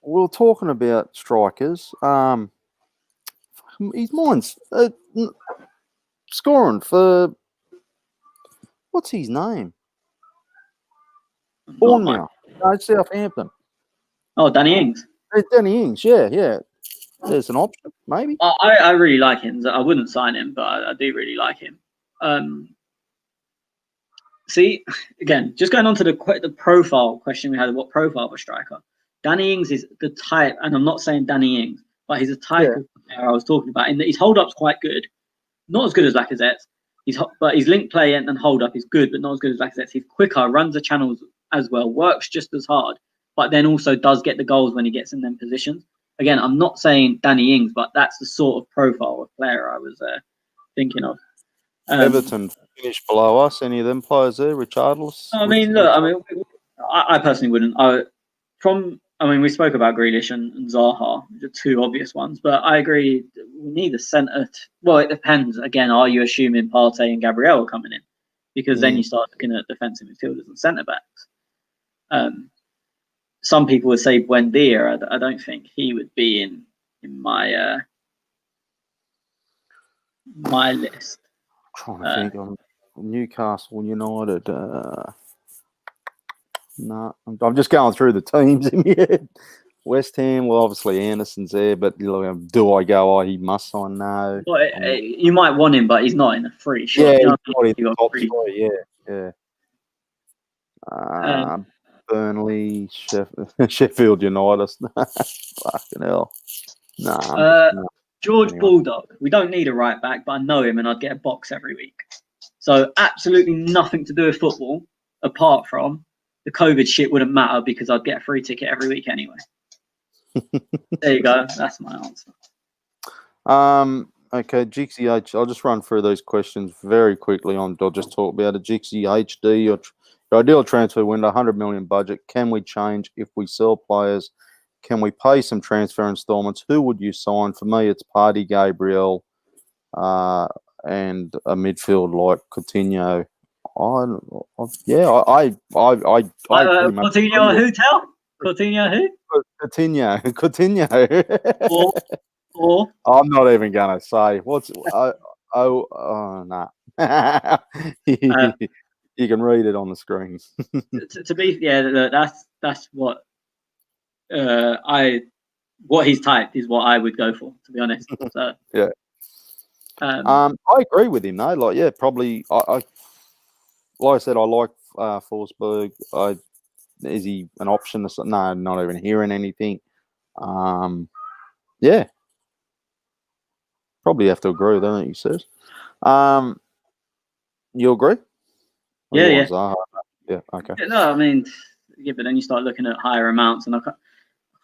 We were talking about strikers. His mind's scoring for what's his name? Bournemouth. No, Southampton. Oh, Danny Ings. Hey, Danny Ings, yeah. There's an option, maybe. I really like him. I wouldn't sign him, but I do really like him. See, again, just going on to the profile question we had, what profile of a striker? Danny Ings is the type, and I'm not saying Danny Ings, but he's a type of player I was talking about, in that his hold-up's quite good. Not as good as Lacazette's, but his link play and hold-up is good, but not as good as Lacazette's. He's quicker, runs the channels as well, works just as hard, but then also does get the goals when he gets in them positions. Again, I'm not saying Danny Ings, but that's the sort of profile of player I was thinking of. Everton finished below us. Any of them players there? Richarlison? I personally wouldn't. We spoke about Grealish and Zaha, the 2 obvious ones, but I agree we need a centre. Well, it depends. Again, are you assuming Partey and Gabriel are coming in? Because then you start looking at defensive midfielders and centre backs. Some people would say Buendia. I don't think he would be in my my list. I'm trying to think of Newcastle United. No, I'm just going through the teams in my head. West Ham, well, obviously Anderson's there, but do I go, he must sign? No. Well, you might want him, but he's not in a free shot. Yeah, he's not in the top 3, yeah. Burnley, Sheffield United. Fucking hell. George Bulldog. We don't need a right back, but I know him and I'd get a box every week. So absolutely nothing to do with football, apart from the COVID shit wouldn't matter because I'd get a free ticket every week anyway. There you go. That's my answer. Okay, Jixie H. I'll just run through those questions very quickly. I'll just talk about it. Jixie HD. Your ideal transfer window, 100 million budget. Can we change if we sell players? Can we pay some transfer installments? Who would you sign? For me, it's Partey, Gabriel, and a midfield like Coutinho. I pretty much Coutinho who? Coutinho who? Coutinho. Or I'm not even gonna say nah. You can read it on the screen. That's what what he's typed is what I would go for, to be honest. So yeah. I agree with him though. Like, yeah, probably. I like I said, I like Forsberg. Is he an option? No, not even hearing anything. Yeah, probably have to agree with that. He says. You agree? Or Yeah, you yeah. want Zaha? Yeah. Okay. Yeah, no, I mean, yeah, but then you start looking at higher amounts, and I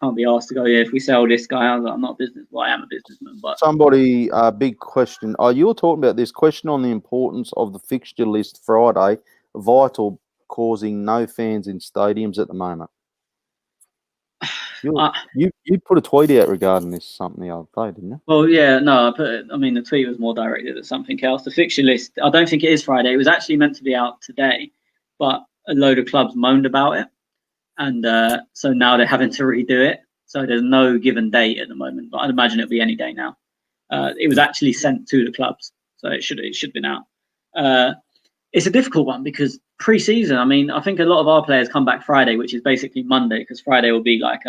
can't be asked to go. Yeah, if we sell this guy, I'm not a business. Well, I am a businessman, but Somebody, big question. You were talking about this question on the importance of the fixture list Friday, vital, causing no fans in stadiums at the moment. You put a tweet out regarding this something the other day, didn't you? Well, yeah, no, I mean, the tweet was more directed at something else. The fixture list, I don't think it is Friday. It was actually meant to be out today, but a load of clubs moaned about it, and so now they're having to redo it. So there's no given date at the moment, but I'd imagine it'll be any day now. It was actually sent to the clubs, so it should have been out. It's a difficult one because pre-season. I mean, I think a lot of our players come back Friday, which is basically Monday, because Friday will be like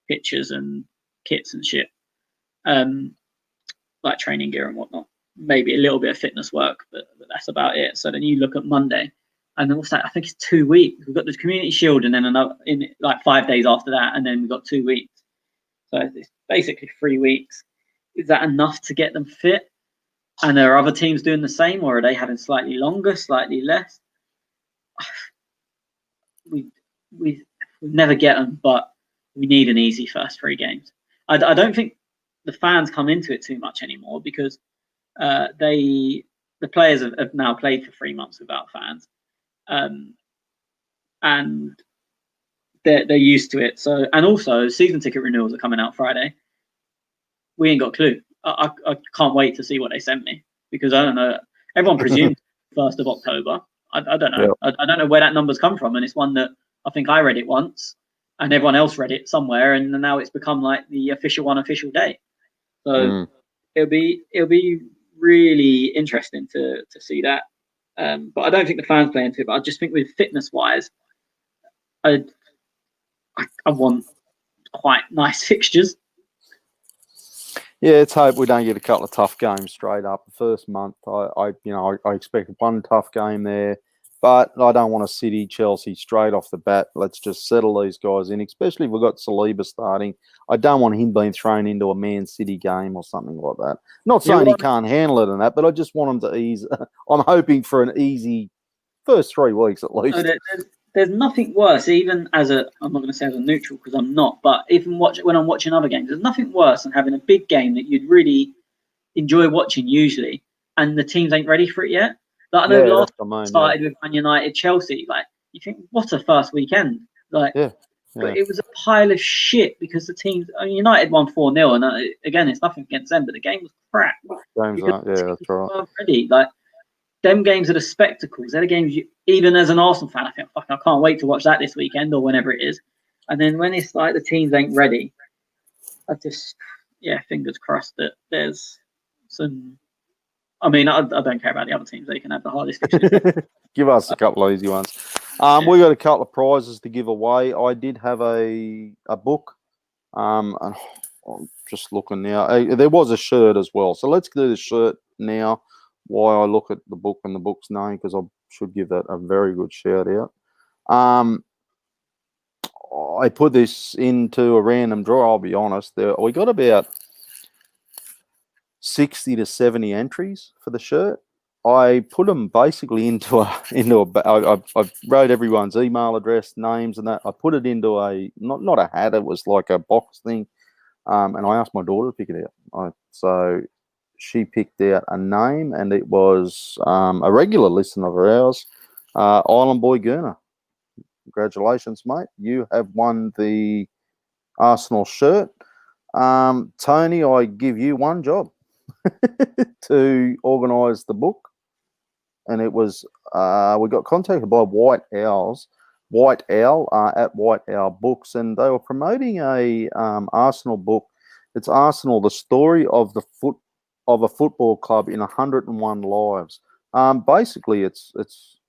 pictures and kits and shit, like training gear and whatnot. Maybe a little bit of fitness work, but that's about it. So then you look at Monday, and then what's that? I think it's 2 weeks. We've got the Community Shield, and then another in like 5 days after that, and then we've got 2 weeks. So it's basically 3 weeks. Is that enough to get them fit? And are other teams doing the same, or are they having slightly longer, slightly less? We never get them, but we need an easy first 3 games. I don't think the fans come into it too much anymore because the players have now played for 3 months without fans, and they're used to it. So, and also season ticket renewals are coming out Friday. We ain't got a clue. I can't wait to see what they send me because I don't know. Everyone presumes 1st of October. I don't know. Yeah. I don't know where that number's come from, and it's one that I think I read it once, and everyone else read it somewhere, and now it's become like the official date. So it'll be really interesting to see that. But I don't think the fans play into it. But I just think with fitness wise, I want quite nice fixtures. Yeah, let's hope we don't get a couple of tough games straight up. The first month, I expect one tough game there, but I don't want a City, Chelsea straight off the bat. Let's just settle these guys in, especially if we've got Saliba starting. I don't want him being thrown into a Man City game or something like that. Not saying he can't handle it and that, but I just want him to ease. I'm hoping for an easy first 3 weeks at least. There's nothing worse, even I'm not going to say as a neutral because I'm not, but even when I'm watching other games, there's nothing worse than having a big game that you'd really enjoy watching usually, and the teams ain't ready for it yet. Like, I know last started with Man United, Chelsea. Like, you think, what a first weekend! Like, but it was a pile of shit because the teams. I mean, United won 4-0, and again, it's nothing against them, but the game was crap. That's right. Ready, like. Them games are the spectacles. They're the games even as an Arsenal fan, I think, fuck, I can't wait to watch that this weekend or whenever it is. And then when it's like the teams ain't ready, I just, fingers crossed that there's some. I mean, I don't care about the other teams. They can have the hardest. Give us a couple of easy ones. We got a couple of prizes to give away. I did have a book. And I'm just looking now. There was a shirt as well. So let's do the shirt now. Why I look at the book and the book's name, because I should give that a very good shout out. I put this into a random draw. I'll be honest. We got about 60 to 70 entries for the shirt. I put them basically into I wrote everyone's email address, names, and that. I put it into a not a hat. It was like a box thing, and I asked my daughter to pick it out. So she picked out a name, and it was a regular listener of ours, Island Boy Gurner. Congratulations, mate. You have won the Arsenal shirt. Tony, I give you one job to organise the book. And it was, we got contacted by White Owl at White Owl Books, and they were promoting a Arsenal book. It's Arsenal, the story of a football club in 101 lives. Basically, it's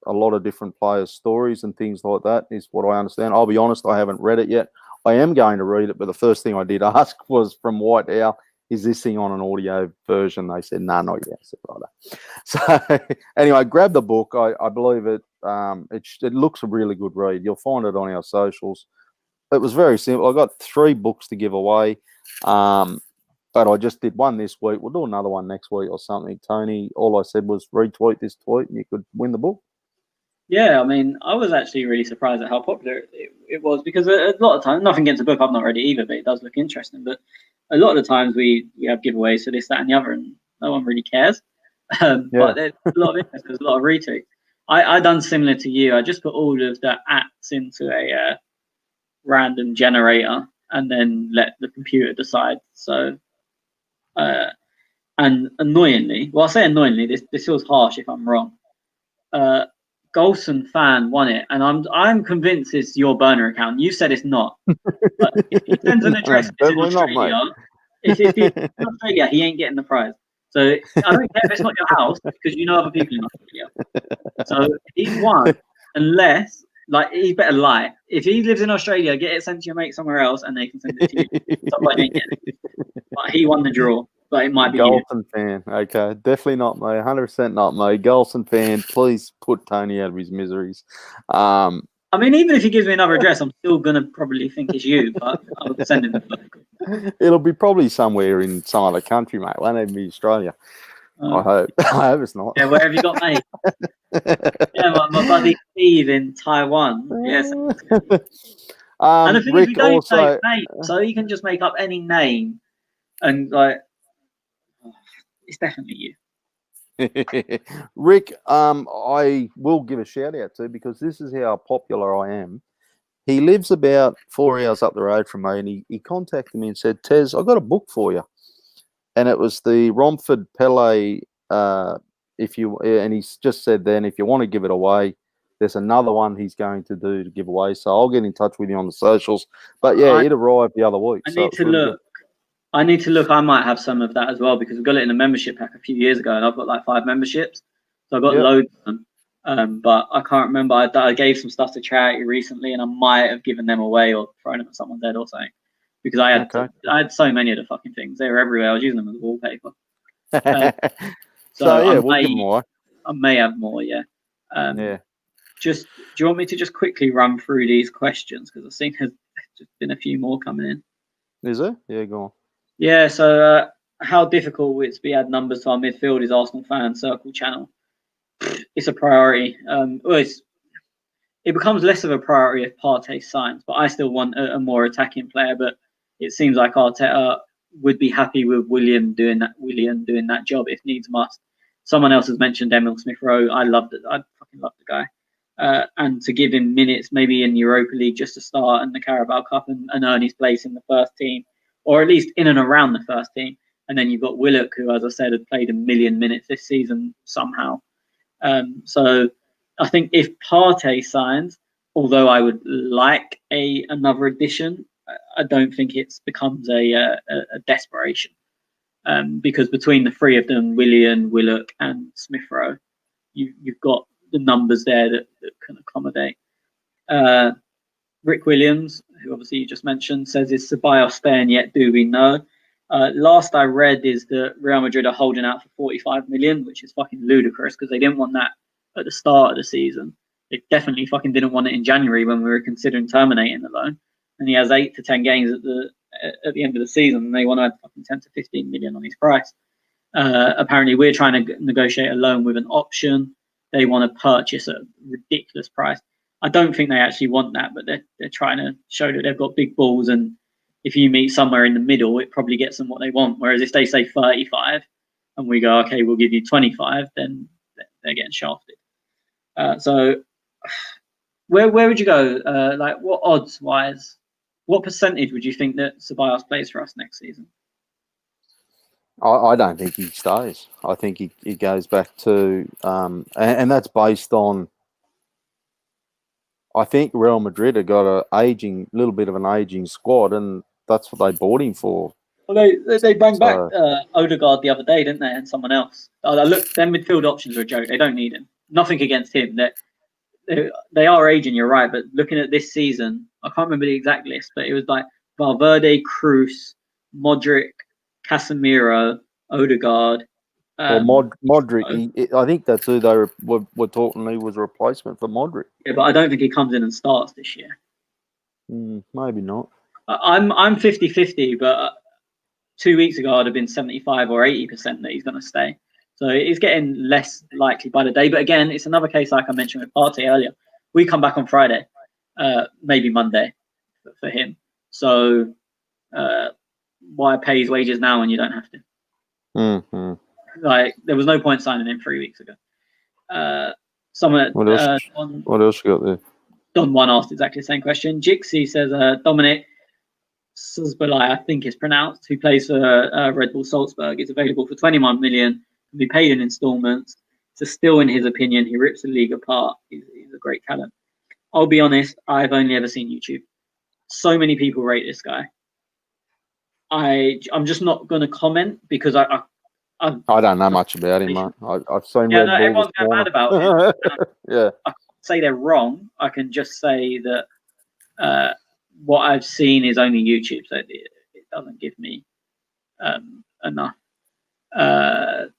a lot of different players' stories and things like that, is what I understand. I'll be honest, I haven't read it yet. I am going to read it, but the first thing I did ask was from White Owl, is this thing on an audio version? They said, no, not yet. I said, right. So anyway, grab the book. I believe it. It looks a really good read. You'll find it on our socials. It was very simple. I got 3 books to give away. But I just did one this week. We'll do another one next week or something. Tony, all I said was retweet this tweet and you could win the book. Yeah, I mean, I was actually really surprised at how popular it was, because a lot of times, nothing against the book, I've not read it either, but it does look interesting. But a lot of the times we have giveaways for this, that, and the other, and no one really cares. But there's a lot of interest, there's a lot of retweets. I done similar to you. I just put all of the ats into a random generator and then let the computer decide. So, and annoyingly, well, I say annoyingly, this feels harsh if I'm wrong. Golson fan won it, and I'm convinced it's your burner account. You said it's not. But if he sends an address in Australia, if he's in Australia, he ain't getting the prize. So I don't care if it's not your house, because you know other people in Australia. So he won, unless, like, he better lie. If he lives in Australia, get it sent to your mate somewhere else, and they can send it to you. Somebody ain't getting it. But he won the draw. But it might be Golson fan. Okay, definitely not me. 100% not me. Golson fan, please put Tony out of his miseries. I mean, even if he gives me another address, I'm still gonna probably think it's you. But I'll send him the book. It'll be probably somewhere in some other country, mate. Won't even be Australia. I hope. I hope it's not. Yeah, where have you got mate? Yeah, my buddy Steve in Taiwan. Yes. And the thing is, we don't also, say mate, so you can just make up any name, and like, it's definitely you. Rick, I will give a shout out to, because this is how popular I am. He lives about 4 hours up the road from me, and he contacted me and said, Tez, I've got a book for you. And it was the Romford Pele, and he's just said then, if you want to give it away, there's another one he's going to do to give away. So I'll get in touch with you on the socials. But yeah, it arrived the other week. I need to look. I need to look. I might have some of that as well, because we got it in a membership pack a few years ago, and I've got like 5 memberships. So I've got loads of them. But I can't remember. I gave some stuff to charity recently, and I might have given them away or thrown them at someone's head or something. Because I had so many of the fucking things. They were everywhere. I was using them as wallpaper. So yeah, we'll give them away. I may have more, yeah. Just, do you want me to just quickly run through these questions? Because I've seen there's just been a few more coming in. Is there? Yeah, go on. Yeah, so how difficult will it be to add numbers to our midfield is Arsenal Fan Circle channel. It's a priority. It becomes less of a priority if Partey signs, but I still want a more attacking player. But it seems like Arteta would be happy with Willian doing that job if needs must. Someone else has mentioned Emil Smith-Rowe. I fucking love the guy. And to give him minutes, maybe in Europa League just to start, and the Carabao Cup, and earn his place in the first team, or at least in and around the first team. And then you've got Willock, who, as I said, had played 1 million minutes this season somehow. So I think if Partey signs, although I would like another addition, I don't think it becomes a desperation. Because between the 3 of them, Willian, Willock, and Smith-Rowe, you've got the numbers there that can accommodate. Rick Williams, who obviously you just mentioned, says, is Ceballos staying yet? Do we know? Last I read is that Real Madrid are holding out for 45 million, which is fucking ludicrous, because they didn't want that at the start of the season. They definitely fucking didn't want it in January when we were considering terminating the loan. And he has 8 to 10 games at the end of the season, and they want to add fucking 10 to 15 million on his price. Apparently, we're trying to negotiate a loan with an option. They want to purchase at a ridiculous price. I don't think they actually want that, but they're trying to show that they've got big balls, and if you meet somewhere in the middle, it probably gets them what they want. Whereas if they say 35 and we go, okay, we'll give you 25, then they're getting shafted. So where would you go? Like, what odds wise, what percentage would you think that Ceballos plays for us next season? I don't think he stays. I think he goes back to, and that's based on, I think Real Madrid have got a little bit of an aging squad, and that's what they bought him for. Well, they brought back Odegaard the other day, didn't they? And someone else. Look, their midfield options are a joke. They don't need him. Nothing against him. They are aging, you're right. But looking at this season, I can't remember the exact list, but it was like Valverde, Cruz, Modric, Casemiro, Odegaard. Modric, I think that's who they were talking. He was a replacement for Modric. Yeah, but I don't think he comes in and starts this year. Maybe not. I'm 50-50, but 2 weeks ago I'd have been 75 or 80% that he's going to stay. So it's getting less likely by the day. But again, it's another case like I mentioned with Partey earlier. We come back on Friday, maybe Monday for him. So why pay his wages now when you don't have to? Mm-hmm. Like, there was no point signing him 3 weeks ago. What else you got there? Don One asked exactly the same question. Jixie says Dominic Suzbalai, I think it's pronounced, who plays for Red Bull Salzburg, is available for 21 million, can be paid in installments. So still, in his opinion, he rips the league apart. He's a great talent. I'll be honest, I've only ever seen YouTube. So many people rate this guy. I'm just not going to comment because I don't know much about him, mate. I've seen Red Bull. Everyone's going mad about him. Yeah. I can't say they're wrong. I can just say that what I've seen is only YouTube, so it doesn't give me enough. Where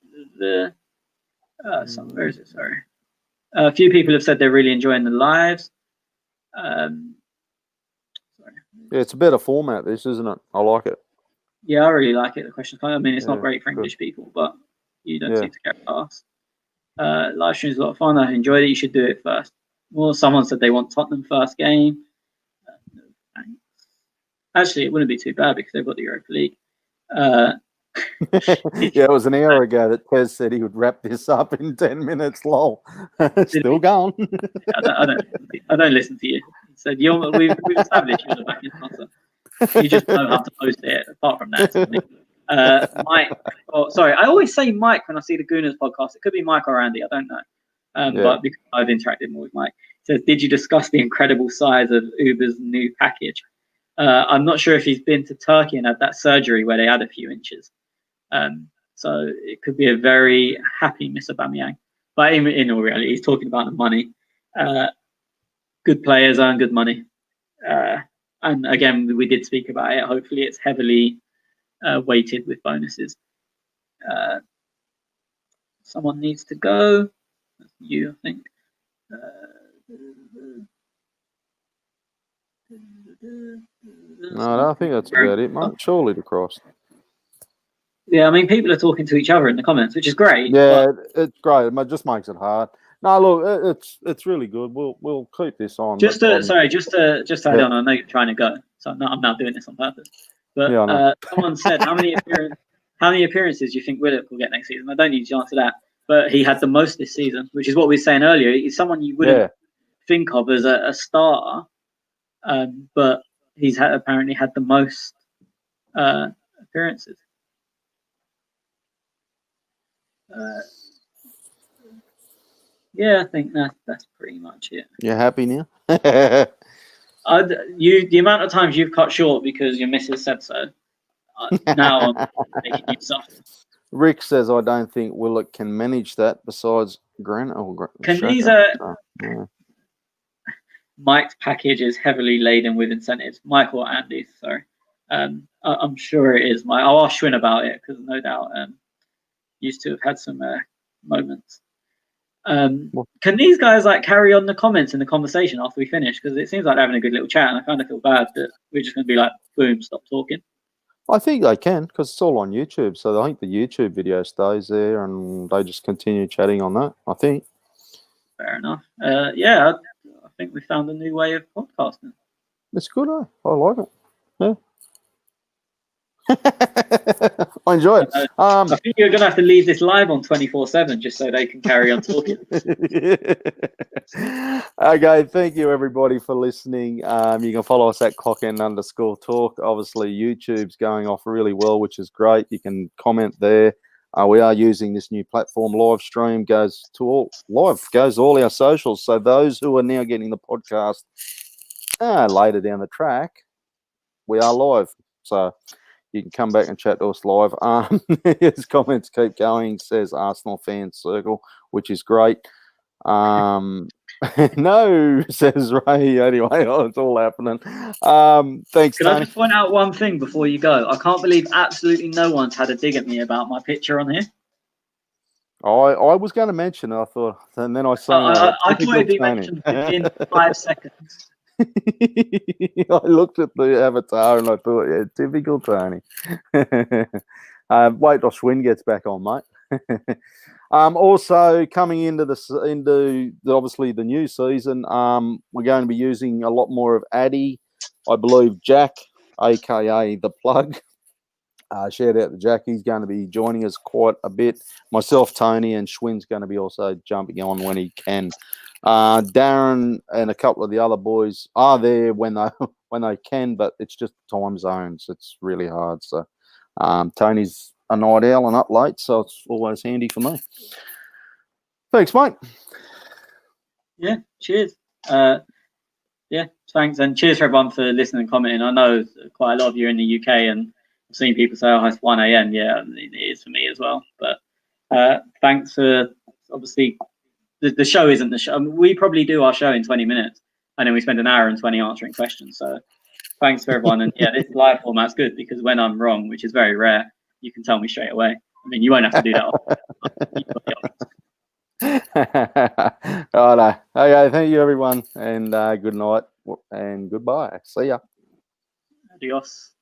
is it? Sorry. A few people have said they're really enjoying the lives. Sorry. Yeah, it's a better format, this, isn't it? I like it. Yeah, I really like it. The question, I mean, it's not great for English people, but you don't seem to care about us. Live stream is a lot of fun. I enjoyed it. You should do it first. Well, someone said they want Tottenham first game. Actually, it wouldn't be too bad because they've got the Europa League. Yeah, it was an hour ago that Tez said he would wrap this up in 10 minutes. Lol. Still going. I don't listen to you. He said we've established you're the back end sponsor. You just know how to post it. Apart from that, Mike. Sorry, I always say Mike when I see the Gooners podcast. It could be Mike or Andy. I don't know. But because I've interacted more with Mike, he says, "Did you discuss the incredible size of Uber's new package?" I'm not sure if he's been to Turkey and had that surgery where they add a few inches. So it could be a very happy Mr. Aubameyang. But in all reality, he's talking about the money. Good players earn good money. And again, we did speak about it. Hopefully, it's heavily weighted with bonuses. Someone needs to go. That's you, I think. No, I think that's about it, mate. Surely to cross. Yeah, I mean, people are talking to each other in the comments, which is great. Yeah, it's great. It just makes it hard. No, look, it's really good. We'll keep this on. Just to add on, I know you're trying to go, so I'm not doing this on purpose. But someone said, how many appearances do you think Willock will get next season? I don't need to answer that, but he had the most this season, which is what we were saying earlier. He's someone you wouldn't think of as a starter, but he's apparently had the most appearances. Yeah, I think that's pretty much it. You're happy now? The amount of times you've cut short because your missus said so. Now I'm making you suffer. Rick says, I don't think Willock can manage that besides Grant. Mike's package is heavily laden with incentives. Mike or Andy, sorry. I'm sure it is. I'll ask Schwinn about it because no doubt used to have had some moments. Can these guys carry on the comments in the conversation after we finish? Because it seems like they're having a good little chat, and I kind of feel bad that we're just going to be like, boom, stop talking. I think they can because it's all on YouTube. So I think the YouTube video stays there, and they just continue chatting on that. I think. Fair enough. I think we found a new way of podcasting. It's good. I like it. Yeah. I enjoy it. I think you're going to have to leave this live on 24/7 just so they can carry on talking. Okay, thank you everybody for listening. You can follow us at @clockend_talk. Obviously, YouTube's going off really well, which is great. You can comment there. We are using this new platform. Live stream goes to all our socials. So those who are now getting the podcast later down the track, we are live. So you can come back and chat to us live. His comments keep going. Says Arsenal Fans Circle, which is great. No, says Ray. Anyway, it's all happening. Thanks, Could I Tony. just point out one thing before you go? I can't believe absolutely no one's had a dig at me about my picture on here. I was going to mention it, I thought, and then I seen I thought typical it'd be Tony. mentioned within 5 seconds. I looked at the avatar and I thought, yeah, typical Tony. Wait till Schwinn gets back on, mate. Also, coming into obviously the new season, we're going to be using a lot more of Addy. I believe Jack, aka the Plug. Shout out to Jack. He's going to be joining us quite a bit. Myself, Tony, and Schwinn's going to be also jumping on when he can. Darren and a couple of the other boys are there when they can, but it's just time zones. It's really hard. So Tony's a night owl and up late, so it's always handy for me. Thanks, mate. Yeah, cheers. Yeah, thanks, and cheers for everyone for listening and commenting. I know quite a lot of you are in the UK, and I've seen people say, "Oh, it's 1 a.m." Yeah, it is for me as well. But thanks for obviously the show isn't the show. I mean, we probably do our show in 20 minutes, and then we spend an hour and 20 answering questions. So thanks for everyone, and yeah, this live format's good because when I'm wrong, which is very rare, you can tell me straight away. I mean, you won't have to do that often. Righto. Okay, thank you, everyone, and good night and goodbye. See ya. Adios.